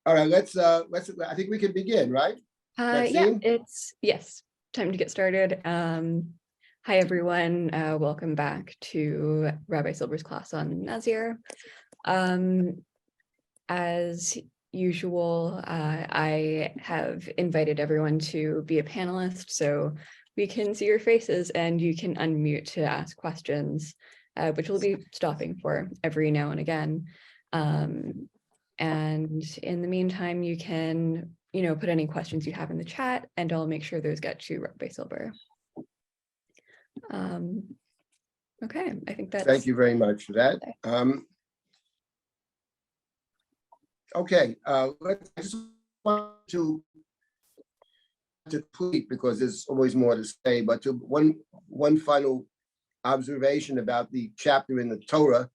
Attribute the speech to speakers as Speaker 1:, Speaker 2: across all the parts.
Speaker 1: All right, let's. I think we can begin, right?
Speaker 2: Yeah, yes, time to get started. Hi everyone, welcome back to Rabbi Silber's class on Nazir. As usual, I have invited everyone to be a panelist so we can see your faces and you can unmute to ask questions, which we'll be stopping for every now and again. And in the meantime, you can, put any questions you have in the chat and I'll make sure those get to Rabbi Silber. Okay, I think that's...
Speaker 1: Thank you very much for that. Okay, I just want to tweet because there's always more to say, but to one final observation about the chapter in the Torah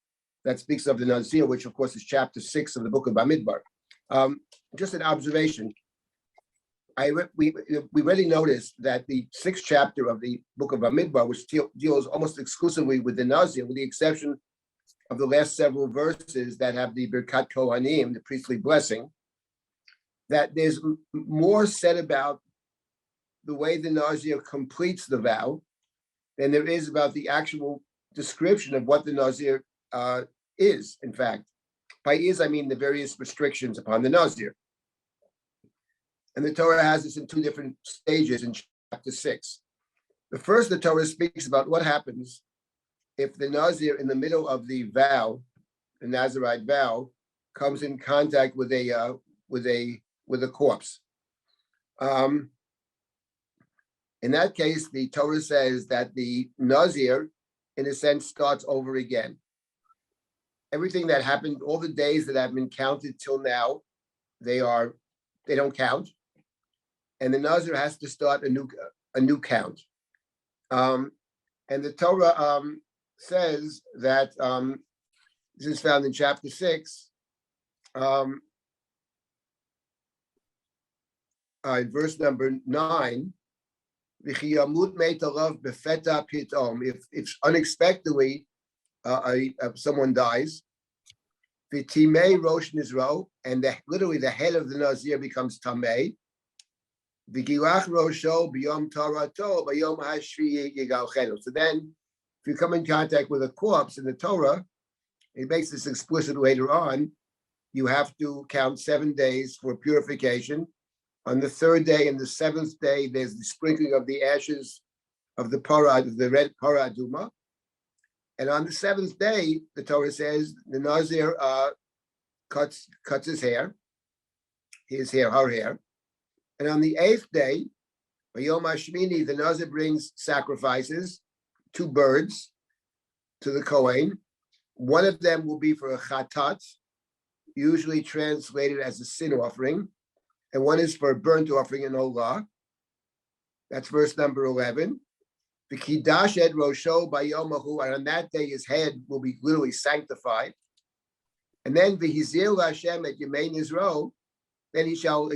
Speaker 1: that speaks of the Nazir, which of course is chapter 6 of the book of Bamidbar. Just an observation. We already noticed that the 6th chapter of the book of Bamidbar, which deals almost exclusively with the Nazir, with the exception of the last several verses that have the Birkat Kohanim, the priestly blessing, that there's more said about the way the Nazir completes the vow than there is about the actual description of what the Nazir is, in fact. By is, I mean the various restrictions upon the Nazir. And the Torah has this in 2 different stages in chapter 6. The first, the Torah speaks about what happens if the Nazir in the middle of the vow, the Nazarite vow, comes in contact with a corpse. In that case, the Torah says that the Nazir, in a sense, starts over again. Everything that happened, all the days that have been counted till now, they don't count, and the Nazir has to start a new count. And the Torah says that this is found in chapter 6, verse number 9. If unexpectedly someone dies, and literally the head of the Nazir becomes tamei. So then, if you come in contact with a corpse in the Torah, it makes this explicit later on, you have to count 7 days for purification. On the 3rd day and the 7th day, there's the sprinkling of the ashes of the red para aduma. And on the 7th day, the Torah says the Nazir cuts his hair, her hair. And on the 8th day, Bayom Hashmini, the Nazir brings sacrifices, 2 birds to the Kohen. One of them will be for a chatat, usually translated as a sin offering, and one is for a burnt offering in Olah. That's verse number 11. The Kiddush et Rosho Bayomahu, and on that day his head will be literally sanctified. And then V'hizil Hashem et Yemei Nizro, then he shall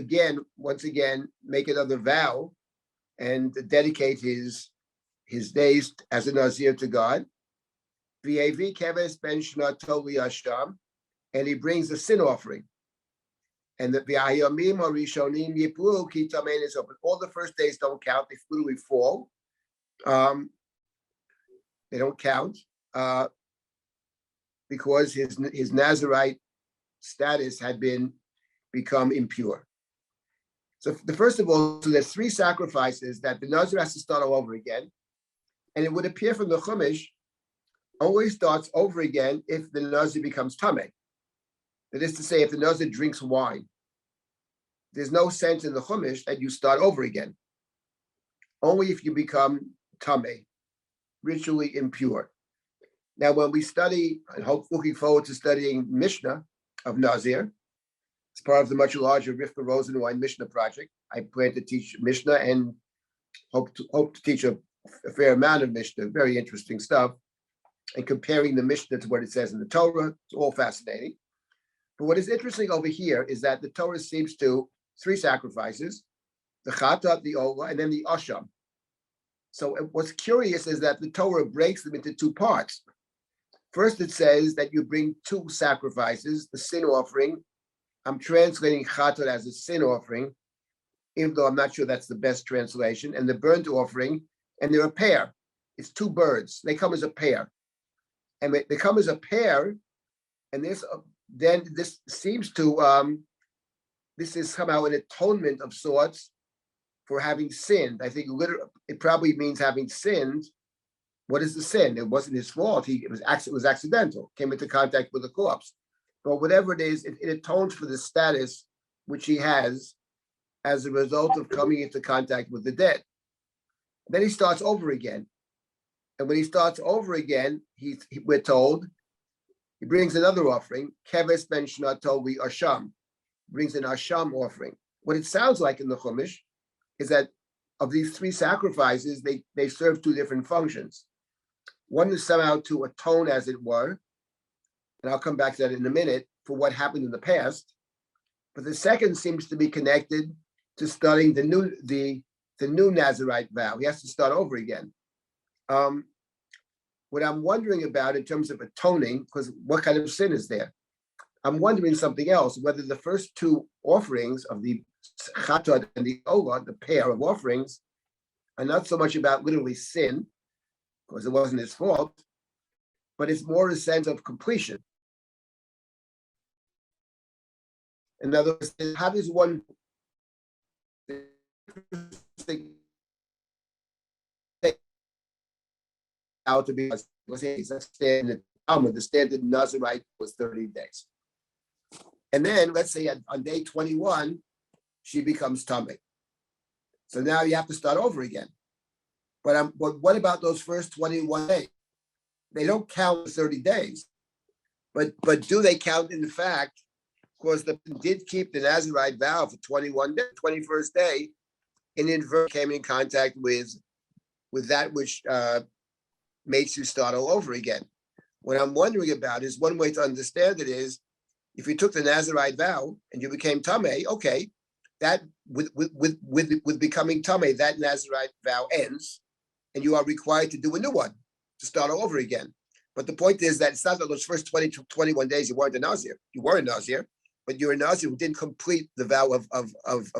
Speaker 1: once again, make another vow and dedicate his days as a Nazir to God. V'yevi keves ben shnato liyasham, and he brings a sin offering. And the v'ayomim harishonim yiplu ki tamein is open. All the first days don't count; they literally fall. They don't count because his Nazarite status had become impure. So first of all, so there's 3 sacrifices that the Nazir has to start all over again. And it would appear from the Chumash, always starts over again if the Nazir becomes tamei. That is to say, if the Nazir drinks wine, there's no sense in the Chumash that you start over again. Only if you become tamei, ritually impure. Now, when we study, and looking forward to studying Mishnah of Nazir, it's part of the much larger Rivka Rosenwein Mishnah project. I plan to teach Mishnah and hope to teach a fair amount of Mishnah, very interesting stuff, and comparing the Mishnah to what it says in the Torah. It's all fascinating. But what is interesting over here is that the Torah seems to 3 sacrifices, the Chatat, the Olah, and then the Asham. So what's curious is that the Torah breaks them into 2 parts. First, it says that you bring 2 sacrifices, the sin offering I'm translating chatat as a sin offering, even though I'm not sure that's the best translation, and the burnt offering, and they're a pair. It's two birds. They come as a pair. And they come as a pair, and then this seems to, this is somehow an atonement of sorts for having sinned. I think literally, it probably means having sinned. What is the sin? It wasn't his fault. It was accidental. Came into contact with a corpse. But whatever it is, it atones for the status which he has as a result of coming into contact with the dead. Then he starts over again. And when he starts over again, we're told, he brings another offering, Keves ben Shnato li Asham, brings an Asham offering. What it sounds like in the Chumash is that of these three sacrifices, they serve two different functions. One is somehow to atone, as it were, and I'll come back to that in a minute, for what happened in the past. But the second seems to be connected to starting the new Nazarite vow. He has to start over again. What I'm wondering about in terms of atoning, because what kind of sin is there? I'm wondering something else, whether the first two offerings of the chatat and the olah, the pair of offerings, are not so much about literally sin, because it wasn't his fault, but it's more a sense of completion. In other words, how does one out to be, let's say, the standard Nazarite was 30 days. And then let's say on day 21, she becomes tummy. So now you have to start over again. But what about those first 21 days? They don't count 30 days. But do they count in fact? Because they did keep the Nazarite vow for 21 days, 21st day, inadvertently came in contact with that which makes you start all over again. What I'm wondering about is, one way to understand it is, if you took the Nazarite vow and you became Tameh, okay, that with becoming Tameh, that Nazarite vow ends, and you are required to do a new one, to start all over again. But the point is that it's not that those first 20 to 21 days you weren't a Nazir. You were a Nazir, but you're a Nazir who didn't complete the vow of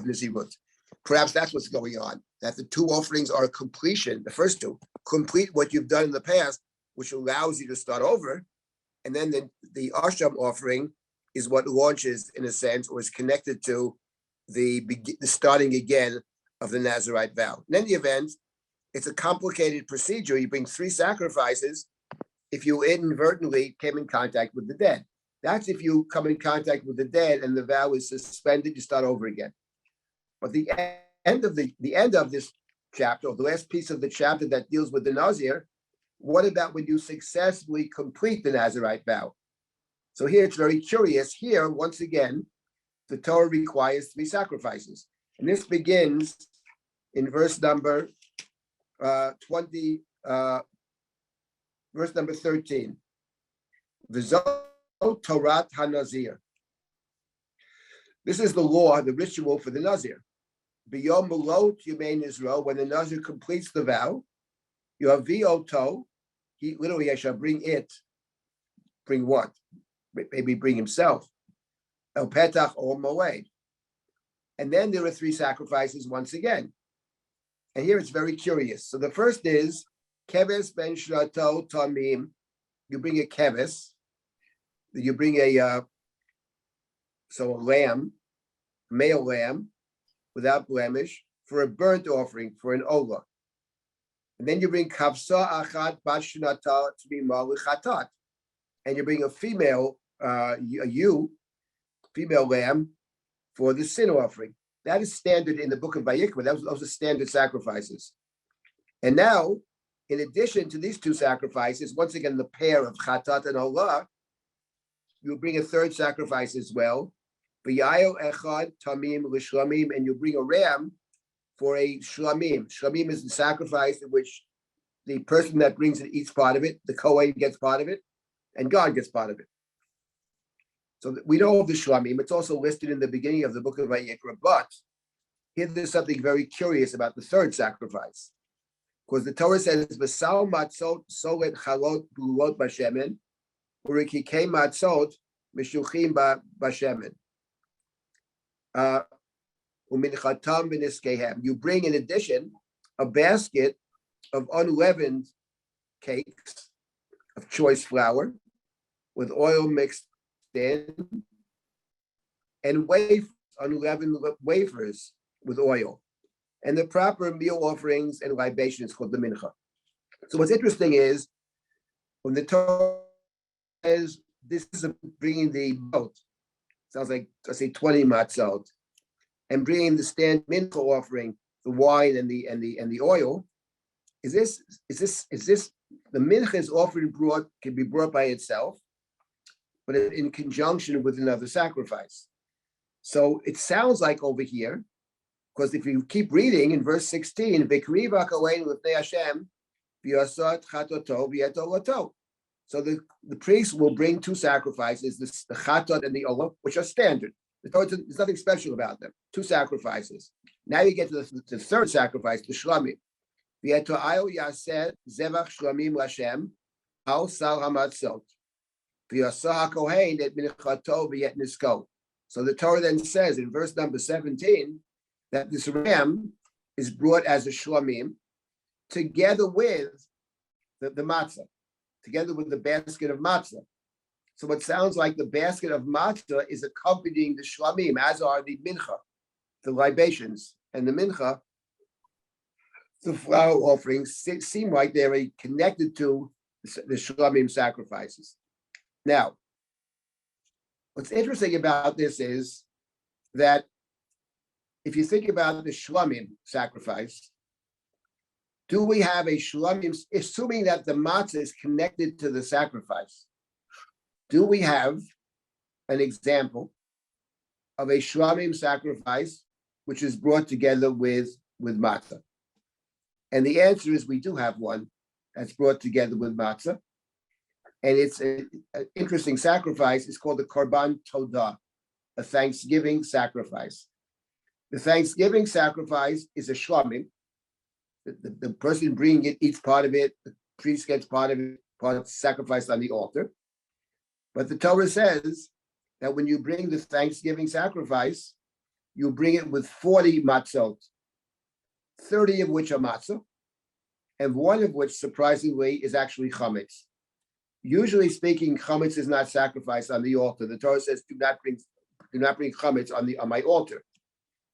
Speaker 1: Nazirut. Perhaps that's what's going on, that the two offerings are a completion, the first two, complete what you've done in the past, which allows you to start over. And then the Asham offering is what launches, in a sense, or is connected to the starting again of the Nazarite vow. In any event, it's a complicated procedure. You bring three sacrifices if you inadvertently came in contact with the dead. That's if you come in contact with the dead and the vow is suspended, you start over again. But the end of this chapter, or the last piece of the chapter that deals with the Nazir, what about when you successfully complete the Nazarite vow? So here it's very curious. Here, once again, the Torah requires three sacrifices. And this begins in verse number 13. V'zo Torat HaNazir. This is the law, the ritual for the Nazir. B'yom Mulot Yemei Israel, when the Nazir completes the vow, you have V'oto, he literally, I shall bring it. Bring what? Maybe bring himself. El Petach or Moed. And then there are three sacrifices once again. And here it's very curious. So the first is Keves ben Shrato Tamim. You bring a keves. You bring a lamb, male lamb, without blemish, for a burnt offering, for an olah. And then you bring kavsa achat bat shnata tmima lichatat, and you bring a female, female lamb, for the sin offering. That is standard in the book of Vayikra. Those are standard sacrifices. And now, in addition to these two sacrifices, once again, the pair of chatat and olah, you bring a third sacrifice as well. V'yayo echad tamim l'shlamim, and you bring a ram for a shlamim. Shlamim is the sacrifice in which the person that brings it eats part of it, the Kohen gets part of it, and God gets part of it. So we know of the shlamim. It's also listed in the beginning of the book of Vayikra. But here there's something very curious about the third sacrifice, because the Torah says, "V'sal matzot solet chalot bulot b'shemen, urikikei matzot mishuchim b'shemen." Uh, you bring in addition a basket of unleavened cakes of choice flour with oil mixed in, and wafers, unleavened wafers with oil, and the proper meal offerings and libations called the mincha. So what's interesting is when the Torah says this is bringing the boat, sounds like, let's say, 20 matzot, and bringing the stand mincha offering, the wine and the oil. Is this the mincha is often brought, can be brought by itself, but in conjunction with another sacrifice. So it sounds like over here, because if you keep reading in verse 16, so the priest will bring two sacrifices, the chatot and the olah, which are standard. There's nothing special about them. Two sacrifices. Now you get to the third sacrifice, the shlamim. So the Torah then says in verse number 17 that this ram is brought as a shlamim together with the matzah, together with the basket of matzah. So it sounds like the basket of matzah is accompanying the shlamim, as are the mincha, the libations, and the mincha, the flour offerings seem like they're connected to the shlamim sacrifices. Now, what's interesting about this is that if you think about the shlamim sacrifice, do we have a shlamim, assuming that the matzah is connected to the sacrifice, do we have an example of a shlamim sacrifice which is brought together with matzah? And the answer is we do have one that's brought together with matzah. And it's an interesting sacrifice. It's called the Korban Todah, a Thanksgiving sacrifice. The Thanksgiving sacrifice is a shlamim. The person bringing it eats part of it. The priest gets part of it, part sacrificed on the altar. But the Torah says that when you bring the Thanksgiving sacrifice, you bring it with 40 matzot, 30 of which are matzah, and one of which, surprisingly, is actually chametz. Usually speaking, chametz is not sacrificed on the altar. The Torah says, "Do not bring chametz on my altar."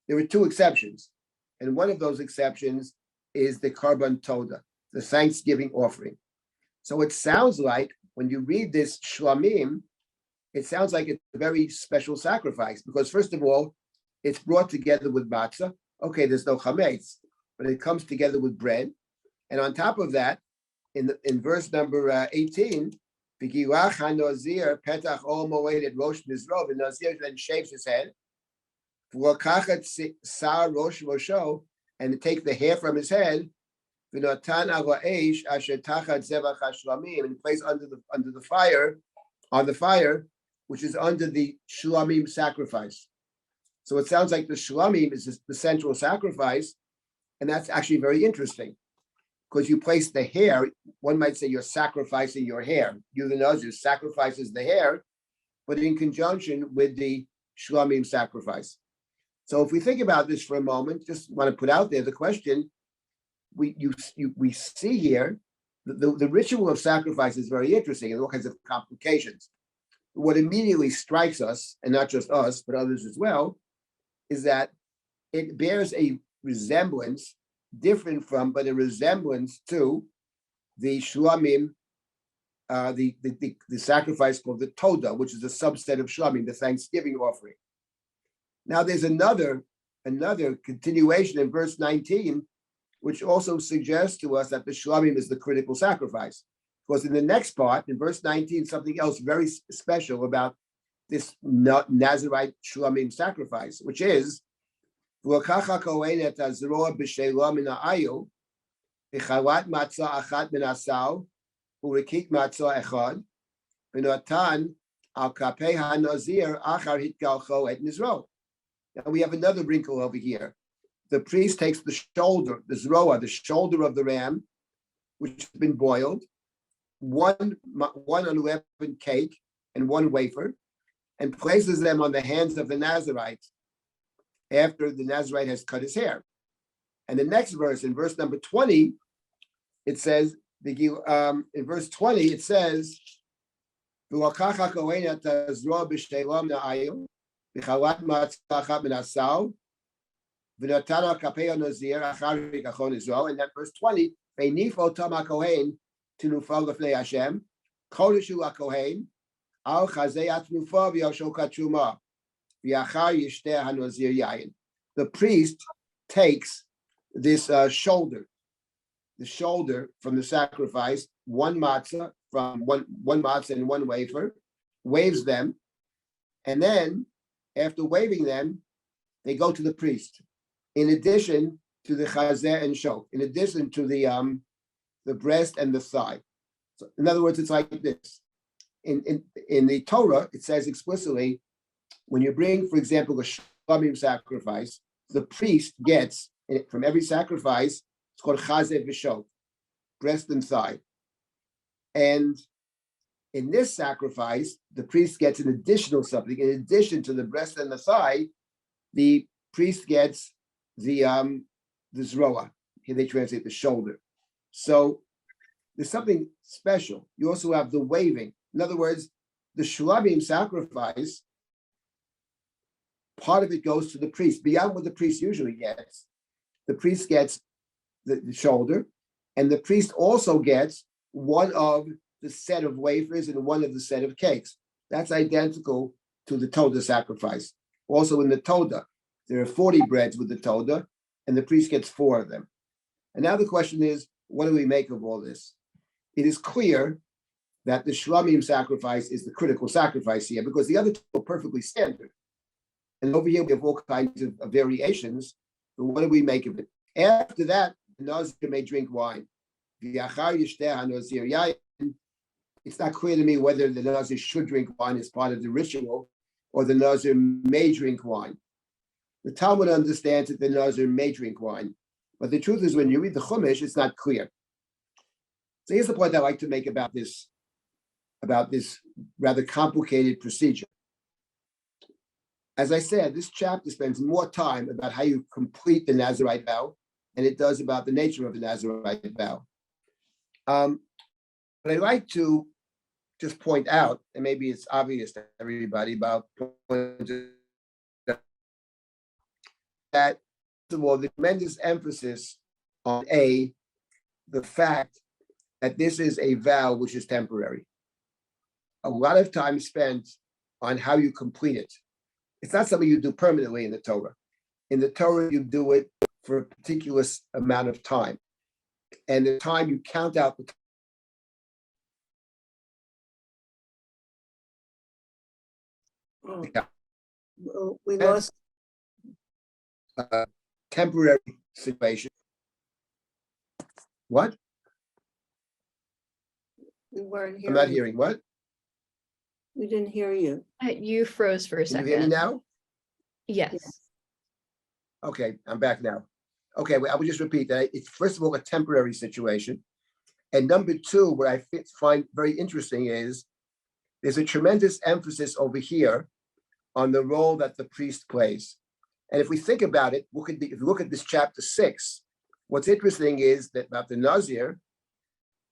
Speaker 1: There are two exceptions, and one of those exceptions is the Korban Todah, the Thanksgiving offering. So it sounds like when you read this shlamim, it sounds like it's a very special sacrifice because, first of all, it's brought together with matzah. Okay, there's no chametz, but it comes together with bread, and on top of that, in verse number 18, Nazir petach ol moed et rosh mizro, the Nazir then shaves his head, sar rosh rosho, and take the hair from his head, v'notan al ha'esh asher tachat zevach hashlamim, and place under the fire, on the fire, which is under the shlamim sacrifice. So it sounds like the shlamim is the central sacrifice, and that's actually very interesting. Because you place the hair, one might say you're sacrificing your hair. You, the Nazir, sacrifices the hair, but in conjunction with the shlamim sacrifice. So if we think about this for a moment, just want to put out there the question, we see here, the ritual of sacrifice is very interesting and all kinds of complications. What immediately strikes us, and not just us, but others as well, is that it bears a resemblance, different from, but a resemblance to the shlamim, the sacrifice called the Todah, which is a subset of shlamim, the Thanksgiving offering. Now there's another continuation in verse 19, which also suggests to us that the shlamim is the critical sacrifice. Because in the next part, in verse 19, something else very special about this Nazarite shlamim sacrifice, which is v'lakacha kohen et hazroa b'sheila min ha'ayil v'chalat matzah achat min asal u'rikik matzah echad v'notan al kapei ha'nazir achar hitgalcho et nizro. Now we have another wrinkle over here. The priest takes the shoulder, the zroa, the shoulder of the ram, which has been boiled, one unleavened cake and one wafer, and places them on the hands of the Nazarite. after the Nazarite has cut his hair. And the next verse, in verse number 20, it says, in verse 20, it says, and that verse 20, Veinifo Tama Kohen Tinufal Lefnei Hashem, Kodeshu HaKohen, Al Chazei Atnufa V'Yoshoka Truma, V'Yachar Yishteh HaNazir Yayin. The priest takes this shoulder, the shoulder from the sacrifice, one matzah from one matzah and one wafer, waves them, and then after waving them, they go to the priest. In addition to the chazeh and shok, in addition to the breast and the thigh. So in other words, it's like this. In the Torah, it says explicitly, when you bring, for example, a shlamim sacrifice, the priest gets from every sacrifice, it's called chazeh v'shok, breast and thigh. And in this sacrifice, the priest gets an additional something. In addition to the breast and the thigh, the priest gets the zroa. Here they translate the shoulder. So there's something special. You also have the waving. In other words, the shlamim sacrifice, part of it goes to the priest. Beyond what the priest usually gets, the priest gets the shoulder, and the priest also gets one of the set of wafers and one of the set of cakes. That's identical to the Todah sacrifice. Also in the Todah, there are 40 breads with the Todah, and the priest gets 4 of them. And now the question is, what do we make of all this? It is clear that the shlamim sacrifice is the critical sacrifice here, because the other two are perfectly standard. And over here we have all kinds of variations, but what do we make of it? After that, the Nazir may drink wine. It's not clear to me whether the Nazir should drink wine as part of the ritual, or the Nazir may drink wine. The Talmud understands that the Nazir may drink wine, but the truth is, when you read the Chumash, it's not clear. So here's the point I like to make about this rather complicated procedure. As I said, this chapter spends more time about how you complete the Nazarite vow than it does about the nature of the Nazarite vow. But I'd like to just point out, and maybe it's obvious to everybody, about that, first of all, the tremendous emphasis on the fact that this is a vow which is temporary. A lot of time spent on how you complete it. It's not something you do permanently in the Torah. In the Torah, you do it for a particular amount of time. And the time you count out the
Speaker 3: we lost.
Speaker 1: Temporary situation. What?
Speaker 3: We weren't
Speaker 1: I'm not
Speaker 3: hearing.
Speaker 1: hearing what?
Speaker 3: We didn't hear you.
Speaker 2: You froze for a
Speaker 1: Can you hear me
Speaker 2: second.
Speaker 1: now?
Speaker 2: Yes.
Speaker 1: Okay, I'm back now. Okay, well, I will just repeat that. It's first of all a temporary situation. And number two, what I find very interesting is there's a tremendous emphasis over here on the role that the priest plays. And if we think about it, if you look at this chapter 6, what's interesting is that about the Nazir,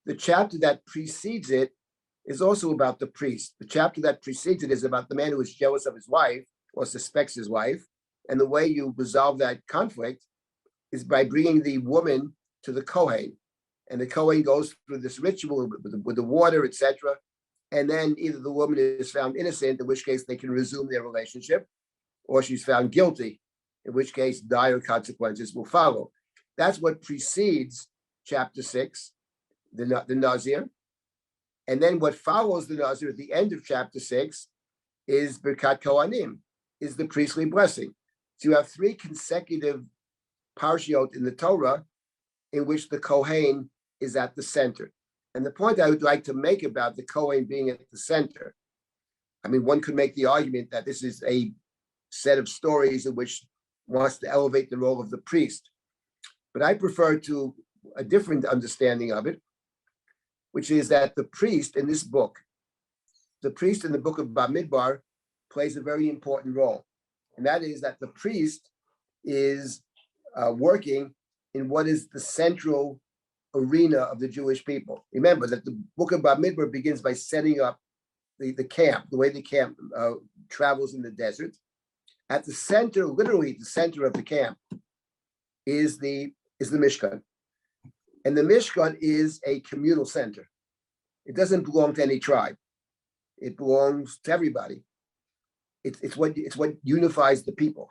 Speaker 1: the chapter that precedes it is also about the priest. The chapter that precedes it is about the man who is jealous of his wife or suspects his wife. And the way you resolve that conflict is by bringing the woman to the Kohen. And the Kohen goes through this ritual with the water, etc. And then either the woman is found innocent, in which case they can resume their relationship, or she's found guilty, in which case dire consequences will follow. That's what precedes chapter 6, the Nazir. And then what follows the Nazir at the end of chapter 6 is Birkat Kohanim, is the priestly blessing. So you have 3 consecutive parshiot in the Torah in which the Kohen is at the center. And the point I would like to make about the Kohen being at the center, I mean, one could make the argument that this is a set of stories in which wants to elevate the role of the priest. But I prefer to a different understanding of it, which is that the priest in this book, the priest in the book of Bamidbar plays a very important role. And that is that the priest is working in what is the central arena of the Jewish people. Remember that the book of Bamidbar begins by setting up the camp, the way the camp travels in the desert. At the center, literally the center of the camp, is the Mishkan. And the Mishkan is a communal center. It doesn't belong to any tribe. It belongs to everybody. It's what unifies the people.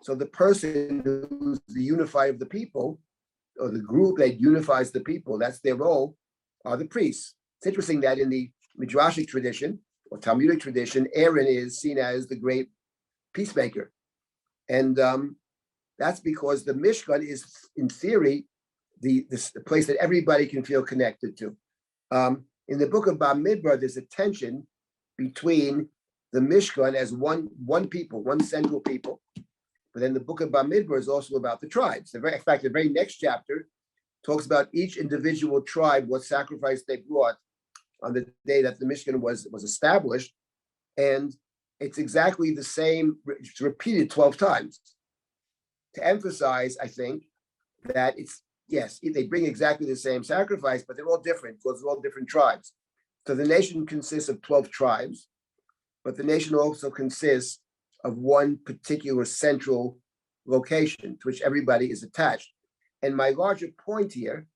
Speaker 1: So the person who's the unifier of the people, or the group that unifies the people, that's their role, are the priests. It's interesting that in the Midrashic tradition or Talmudic tradition, Aaron is seen as the great peacemaker. And that's because the Mishkan is, in theory, the place that everybody can feel connected to. In the book of Bamidbar, there's a tension between the Mishkan as one people, one central people. But then the book of Bamidbar is also about the tribes. In fact, the very next chapter talks about each individual tribe, what sacrifice they brought on the day that the Mishkan was established. And it's exactly the same, it's repeated 12 times to emphasize, I think, that it's, yes, they bring exactly the same sacrifice, but they're all different because they're all different tribes. So the nation consists of 12 tribes, but the nation also consists of one particular central location to which everybody is attached. And my larger point here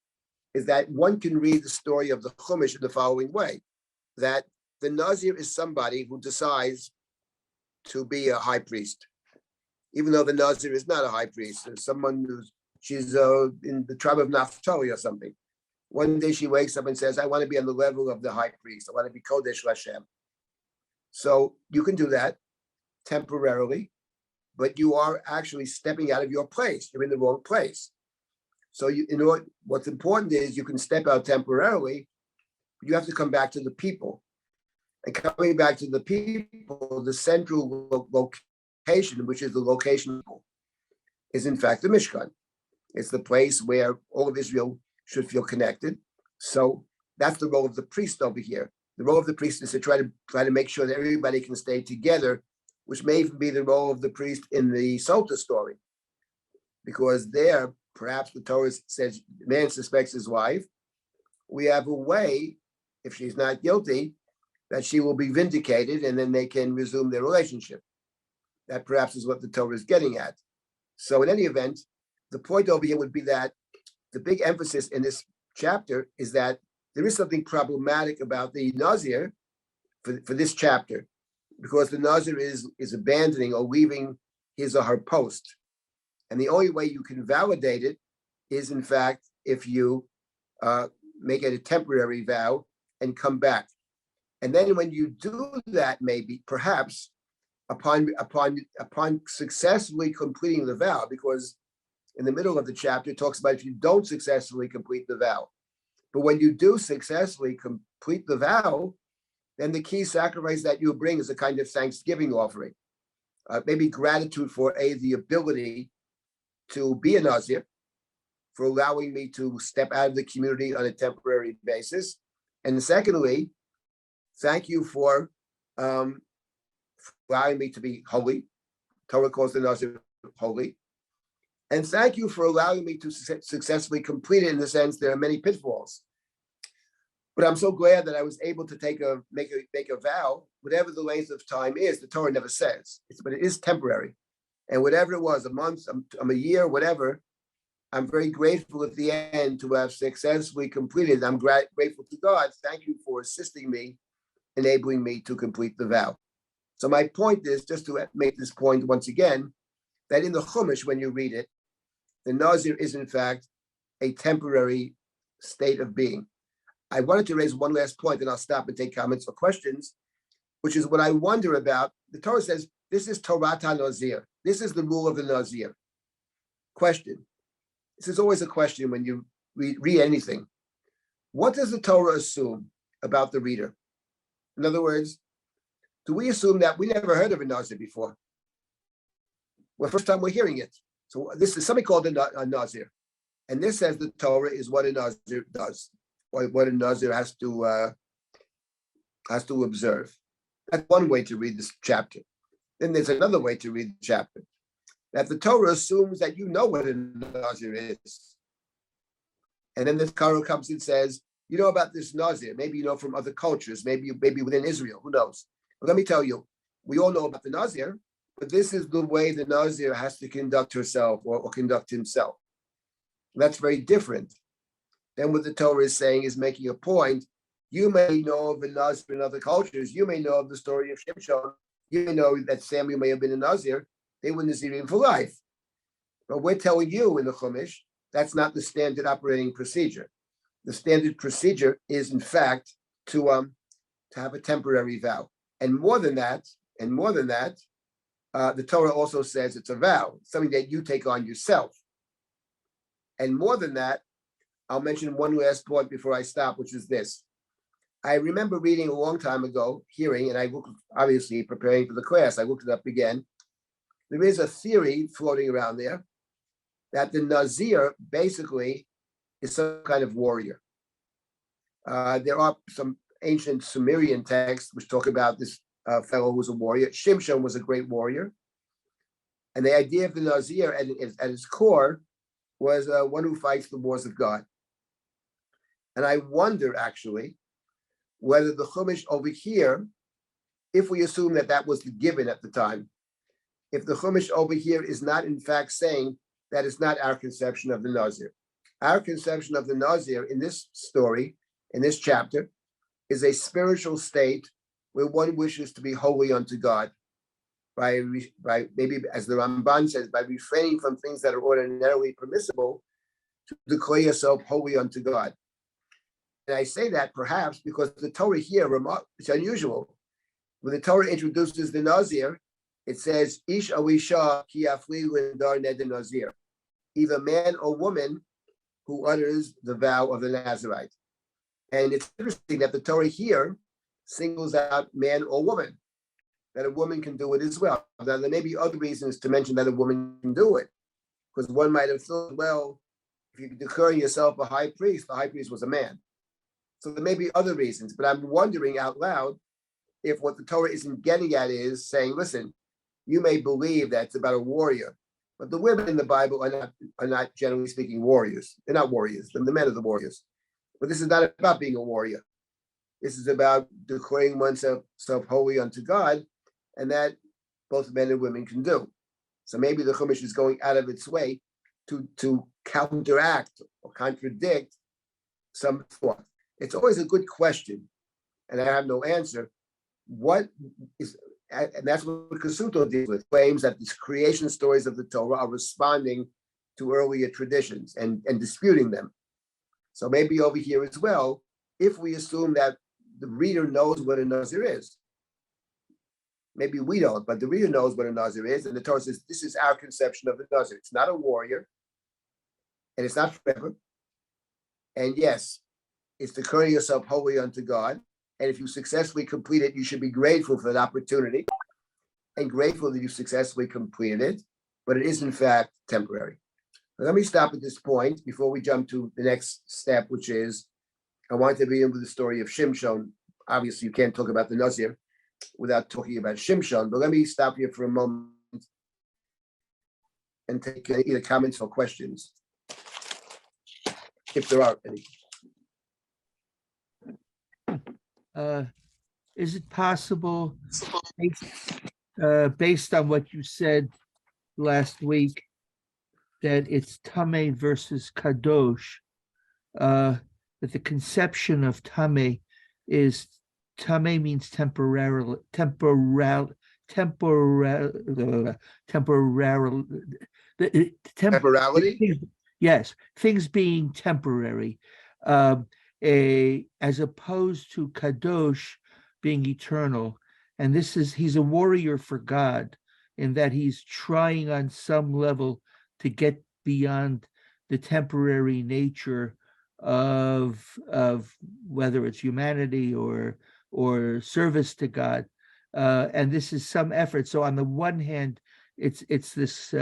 Speaker 1: is that one can read the story of the Chumash in the following way, that the Nazir is somebody who decides to be a high priest, even though the Nazir is not a high priest. There's someone she's in the tribe of Naphtali or something. One day she wakes up and says, I want to be on the level of the high priest. I want to be Kodesh Hashem. So you can do that temporarily, but you are actually stepping out of your place. You're in the wrong place. So what's important is you can step out temporarily, but you have to come back to the people. And coming back to the people, the central location, which is the location, is in fact the Mishkan. It's the place where all of Israel should feel connected. So that's the role of the priest over here. The role of the priest is to try to make sure that everybody can stay together, which may even be the role of the priest in the Sota story. Because there, perhaps the Torah says, man suspects his wife. We have a way, if she's not guilty, that she will be vindicated and then they can resume their relationship. That perhaps is what the Torah is getting at. So in any event, the point over here would be that the big emphasis in this chapter is that there is something problematic about the Nazir for this chapter, because the Nazir is abandoning or leaving his or her post. And the only way you can validate it is, in fact, if you make it a temporary vow and come back. And then when you do that, maybe, perhaps, upon successfully completing the vow, because in the middle of the chapter, it talks about if you don't successfully complete the vow. But when you do successfully complete the vow, then the key sacrifice that you bring is a kind of thanksgiving offering. Maybe gratitude for the ability to be a Nazir, for allowing me to step out of the community on a temporary basis. And secondly, thank you for allowing me to be holy. Torah calls the Nazir holy. And thank you for allowing me to successfully complete it, in the sense there are many pitfalls. But I'm so glad that I was able to make a vow, whatever the length of time is. The Torah never says, but it is temporary. And whatever it was, a month, a year, whatever, I'm very grateful at the end to have successfully completed. I'm grateful to God. Thank you for assisting me, enabling me to complete the vow. So my point is, just to make this point once again, that in the Chumash, when you read it, the Nazir is in fact a temporary state of being. I wanted to raise one last point, and I'll stop and take comments or questions, which is what I wonder about. The Torah says, this is Torah Nazir. This is the rule of the Nazir. Question. This is always a question when you read anything. What does the Torah assume about the reader? In other words, do we assume that we never heard of a Nazir before? Well, first time we're hearing it. So this is something called a Nazir. And this says the Torah is what a Nazir does, or what a Nazir has to observe. That's one way to read this chapter. Then there's another way to read the chapter. that the Torah assumes that you know what a Nazir is. And then the Torah comes and says, you know about this Nazir, maybe you know from other cultures, maybe within Israel, who knows? But let me tell you, we all know about the Nazir, but this is the way the Nazir has to conduct herself or conduct himself. That's very different than what the Torah is saying, is making a point. You may know of a Nazir in other cultures. You may know of the story of Shimshon. You may know that Samuel may have been a Nazir. They were Nazirim for life. But we're telling you in the Chumash, that's not the standard operating procedure. The standard procedure is, in fact, to have a temporary vow. And more than that, the Torah also says it's a vow, something that you take on yourself. And more than that, I'll mention one last point before I stop, which is this. I remember reading a long time ago, hearing, and I looked, obviously preparing for the class, I looked it up again. There is a theory floating around there that the Nazir basically is some kind of warrior. There are some ancient Sumerian texts which talk about this fellow who was a warrior. Shimshon was a great warrior. And the idea of the Nazir at its core was one who fights the wars of God. And I wonder, actually, whether the Chumash over here, if we assume that that was the given at the time, if the Chumash over here is not in fact saying that it's not our conception of the Nazir. Our conception of the Nazir in this story, in this chapter, is a spiritual state where one wishes to be holy unto God by maybe, as the Ramban says, by refraining from things that are ordinarily permissible to declare yourself holy unto God. And I say that perhaps because the Torah here, it's unusual. When the Torah introduces the Nazir, it says, Ish o isha ki afli lindar neder Nazir, either man or woman who utters the vow of the Nazarite. And it's interesting that the Torah here singles out man or woman, that a woman can do it as well. Now, there may be other reasons to mention that a woman can do it, because one might have thought, well, if you declare yourself a high priest, the high priest was a man. So there may be other reasons, but I'm wondering out loud if what the Torah isn't getting at is saying, listen, you may believe that it's about a warrior, but the women in the Bible are not generally speaking warriors. They're not warriors. They're the men of the warriors. But this is not about being a warrior. This is about declaring oneself holy unto God, and that both men and women can do. So maybe the Chumash is going out of its way to counteract or contradict some thought. It's always a good question, and I have no answer. What is, and that's what Kasuto deals with, claims that these creation stories of the Torah are responding to earlier traditions and disputing them. So maybe over here as well, if we assume that the reader knows what a Nazir is, maybe we don't, but the reader knows what a Nazir is, and the Torah says, this is our conception of the Nazir. It's not a warrior, and it's not forever. And yes, it's declaring yourself holy unto God. And if you successfully complete it, you should be grateful for that opportunity and grateful that you successfully completed it, but it is in fact temporary. But let me stop at this point before we jump to the next step, which is, I want to begin with the story of Shimshon. Obviously, you can't talk about the Nazir without talking about Shimshon, but let me stop here for a moment and take either comments or questions, if there are any.
Speaker 4: Is it possible, based on what you said last week, that it's Tameh versus Kadosh, that the conception of Tameh is, Tameh means temporarily,
Speaker 1: Temporality?
Speaker 4: Yes, things being temporary. As opposed to Kadosh being eternal. And this is, he's a warrior for God in that he's trying on some level to get beyond the temporary nature of whether it's humanity or service to God. And this is some effort. So on the one hand, it's this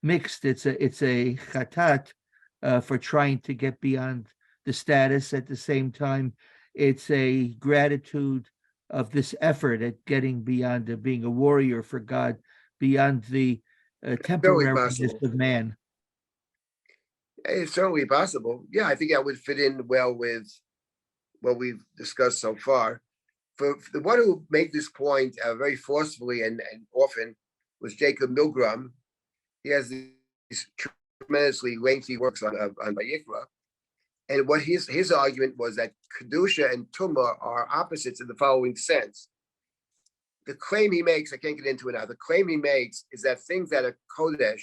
Speaker 4: mixed, it's a chatat for trying to get beyond the status. At the same time, it's a gratitude of this effort at getting beyond being a warrior for God, beyond the
Speaker 1: Certainly
Speaker 4: temporariness
Speaker 1: possible.
Speaker 4: of man.
Speaker 1: It's certainly possible. Yeah, I think that would fit in well with what we've discussed so far. For the one who made this point very forcefully and often was Jacob Milgram. He has these tremendously lengthy works on Vayikra. And what his argument was that Kedusha and Tumah are opposites in the following sense. The claim he makes, I can't get into it now, the claim he makes is that things that are Kodesh,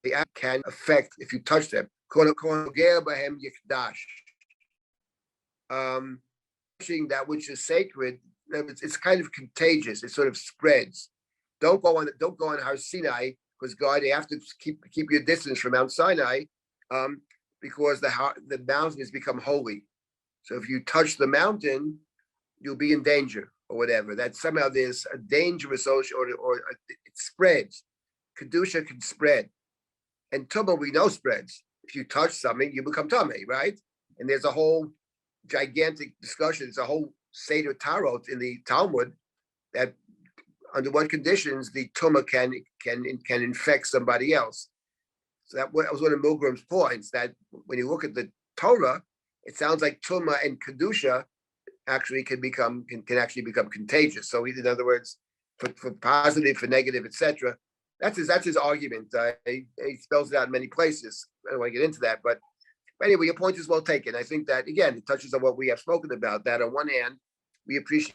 Speaker 1: the act can affect if you touch them. Touching that which is sacred, it's kind of contagious. It sort of spreads. Don't go on Har Sinai, because God, you have to keep your distance from Mount Sinai, because the mountain has become holy. So if you touch the mountain, you'll be in danger or whatever. That somehow there's a danger associated, or it spreads. Kedusha can spread, and Tumah we know spreads. If you touch something, you become Tameh, right? And there's a whole gigantic discussion. It's a whole Seder Tarot in the Talmud that under what conditions the Tumah can infect somebody else. So that was one of Milgram's points, that when you look at the Torah, it sounds like Tumah and Kedusha actually can actually become contagious. So in other words, for positive, for negative, etc. That's his argument. He spells it out in many places. I don't want to get into that, but anyway, your point is well taken. I think that again, it touches on what we have spoken about. That on one hand, we appreciate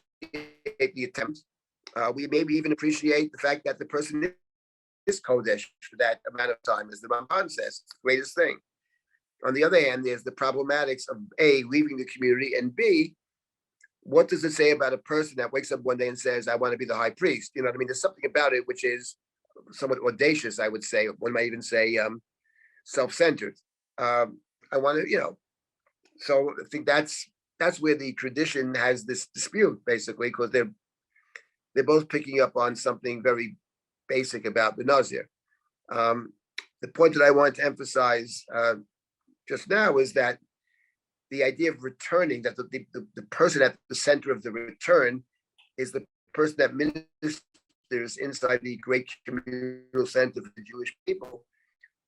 Speaker 1: the attempt. We maybe even appreciate the fact that the person is Kodesh for that amount of time, as the Ramban says, it's the greatest thing. On the other hand, there's the problematics of A, leaving the community, and B, what does it say about a person that wakes up one day and says, I want to be the high priest? You know what I mean? There's something about it which is somewhat audacious, I would say. One might even say self-centered. I want to, so I think that's where the tradition has this dispute, basically, because they're both picking up on something very basic about the Nazir. The point that I wanted to emphasize just now is that the idea of returning, that the person at the center of the return is the person that ministers inside the great communal center of the Jewish people,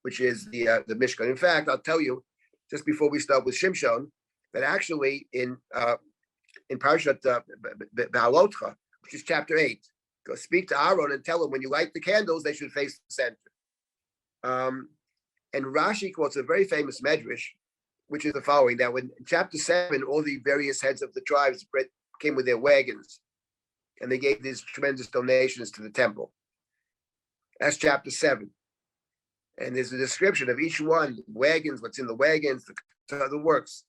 Speaker 1: which is the Mishkan. In fact, I'll tell you, just before we start with Shimshon, that actually in Parashat Ba'alotcha, which is chapter 8, go speak to Aaron and tell him when you light the candles, they should face the center. And Rashi quotes a very famous medrash, which is the following: that when in chapter 7, all the various heads of the tribes came with their wagons, and they gave these tremendous donations to the temple. That's chapter 7. And there's a description of each one, wagons, what's in the wagons, the works.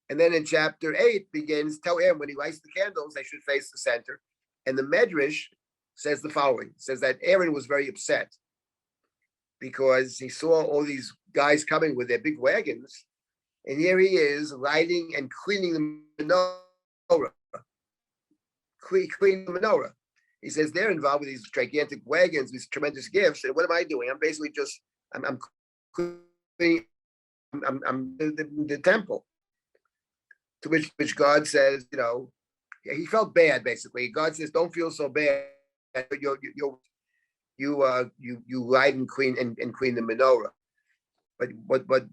Speaker 1: And then in chapter 8 begins, tell Aaron when he lights the candles, they should face the center. And the Medrash says the following: it says that Aaron was very upset because he saw all these guys coming with their big wagons, and here he is lighting and cleaning the menorah. Cleaning the menorah. He says they're involved with these gigantic wagons, these tremendous gifts. And what am I doing? I'm basically just I'm cleaning the temple. To which God says, he felt bad basically. God says, don't feel so bad. You light and clean the menorah. But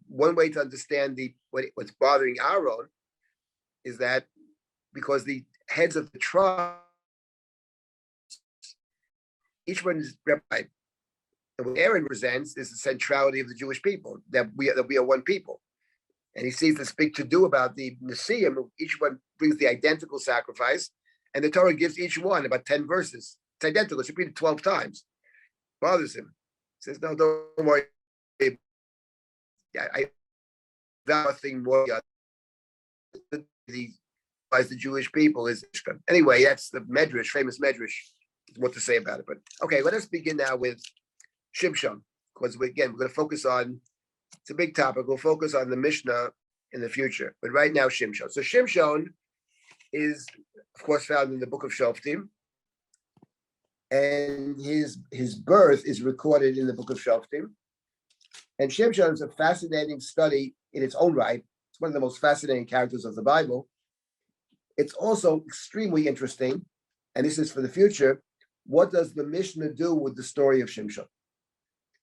Speaker 1: one way to understand what's bothering Aaron is that because the heads of the tribe, each one is Rabbi. And what Aaron presents is the centrality of the Jewish people, that we are one people. And he sees this big to-do about the Nesiim. Each one brings the identical sacrifice, and the Torah gives each one about 10 verses. It's identical. It's repeated 12 times. Bothers him. He says, no, don't worry. I nothing more. The Jewish people is anyway. That's the Medrash, famous Medrash. What to say about it? But okay, let us begin now with Shimshon, because we're going to focus on. It's a big topic. We'll focus on the Mishnah in the future, but right now Shimshon. So Shimshon is, of course, found in the book of Shoftim, and his birth is recorded in the book of Shoftim. And Shimshon is a fascinating study in its own right. It's one of the most fascinating characters of the Bible. It's also extremely interesting, and this is for the future, what does the Mishnah do with the story of Shimshon?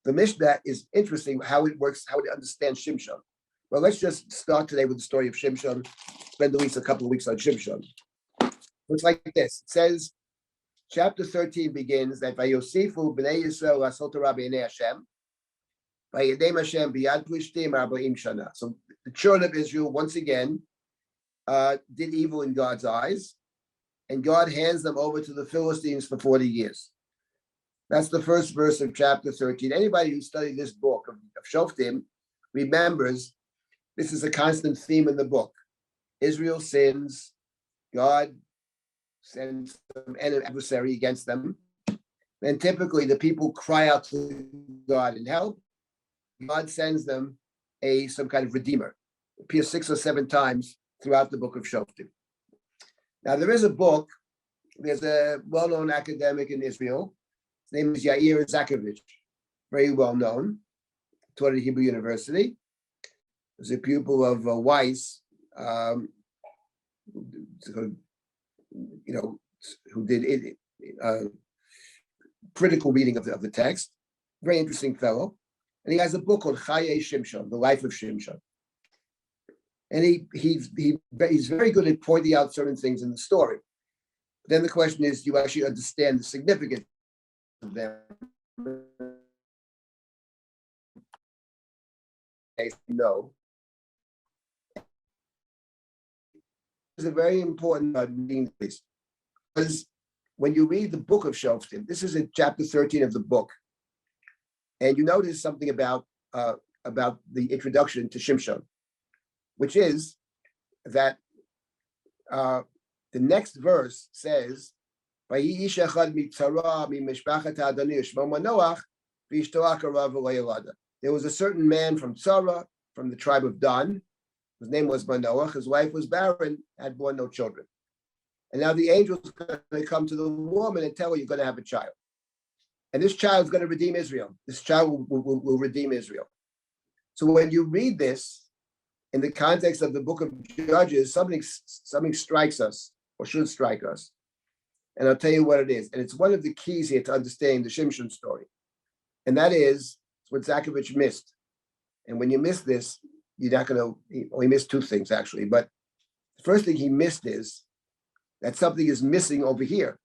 Speaker 1: The Mishnah is interesting how it works, how it understands Shimshon. Well, let's just start today with the story of Shimshon, spend at least a couple of weeks on Shimshon. It's like this. It says, chapter 13 begins that Vayosifu b'nei Yisrael lasot Rabbi Yinei Hashem, Vayidem Hashem biyad plishtim 40 shana. So the children of Israel once again did evil in God's eyes, and God hands them over to the Philistines for 40 years. That's the first verse of chapter 13. Anybody who studied this book of Shoftim remembers this is a constant theme in the book. Israel sins, God sends an adversary against them. And typically the people cry out to God and help. God sends them some kind of redeemer. It appears 6 or 7 times throughout the book of Shoftim. Now there is a book, there's a well-known academic in Israel. His name is Yair Zakovich, very well known, taught at Hebrew University. He was a pupil of Weiss, who did critical reading of the text. Very interesting fellow. And he has a book called Chaye Shimshon, The Life of Shimshon. And he's very good at pointing out certain things in the story. But then the question is, do you actually understand the significance of them? No. It's a very important reading piece, because when you read the book of Shoftim, this is in chapter 13 of the book, and you notice something about the introduction to Shimshon, which is that the next verse says, there was a certain man from Tzara, from the tribe of Dan. His name was Manoach. His wife was barren, had borne no children. And now the angel's going to come to the woman and tell her, you're going to have a child. And this child is going to redeem Israel. This child will redeem Israel. So when you read this in the context of the book of Judges, something strikes us, or should strike us. And I'll tell you what it is. And it's one of the keys here to understanding the Shimshon story. And that is what Zakovich missed. And when you miss this, you're not going to, he missed 2 things actually. But the first thing he missed is that something is missing over here.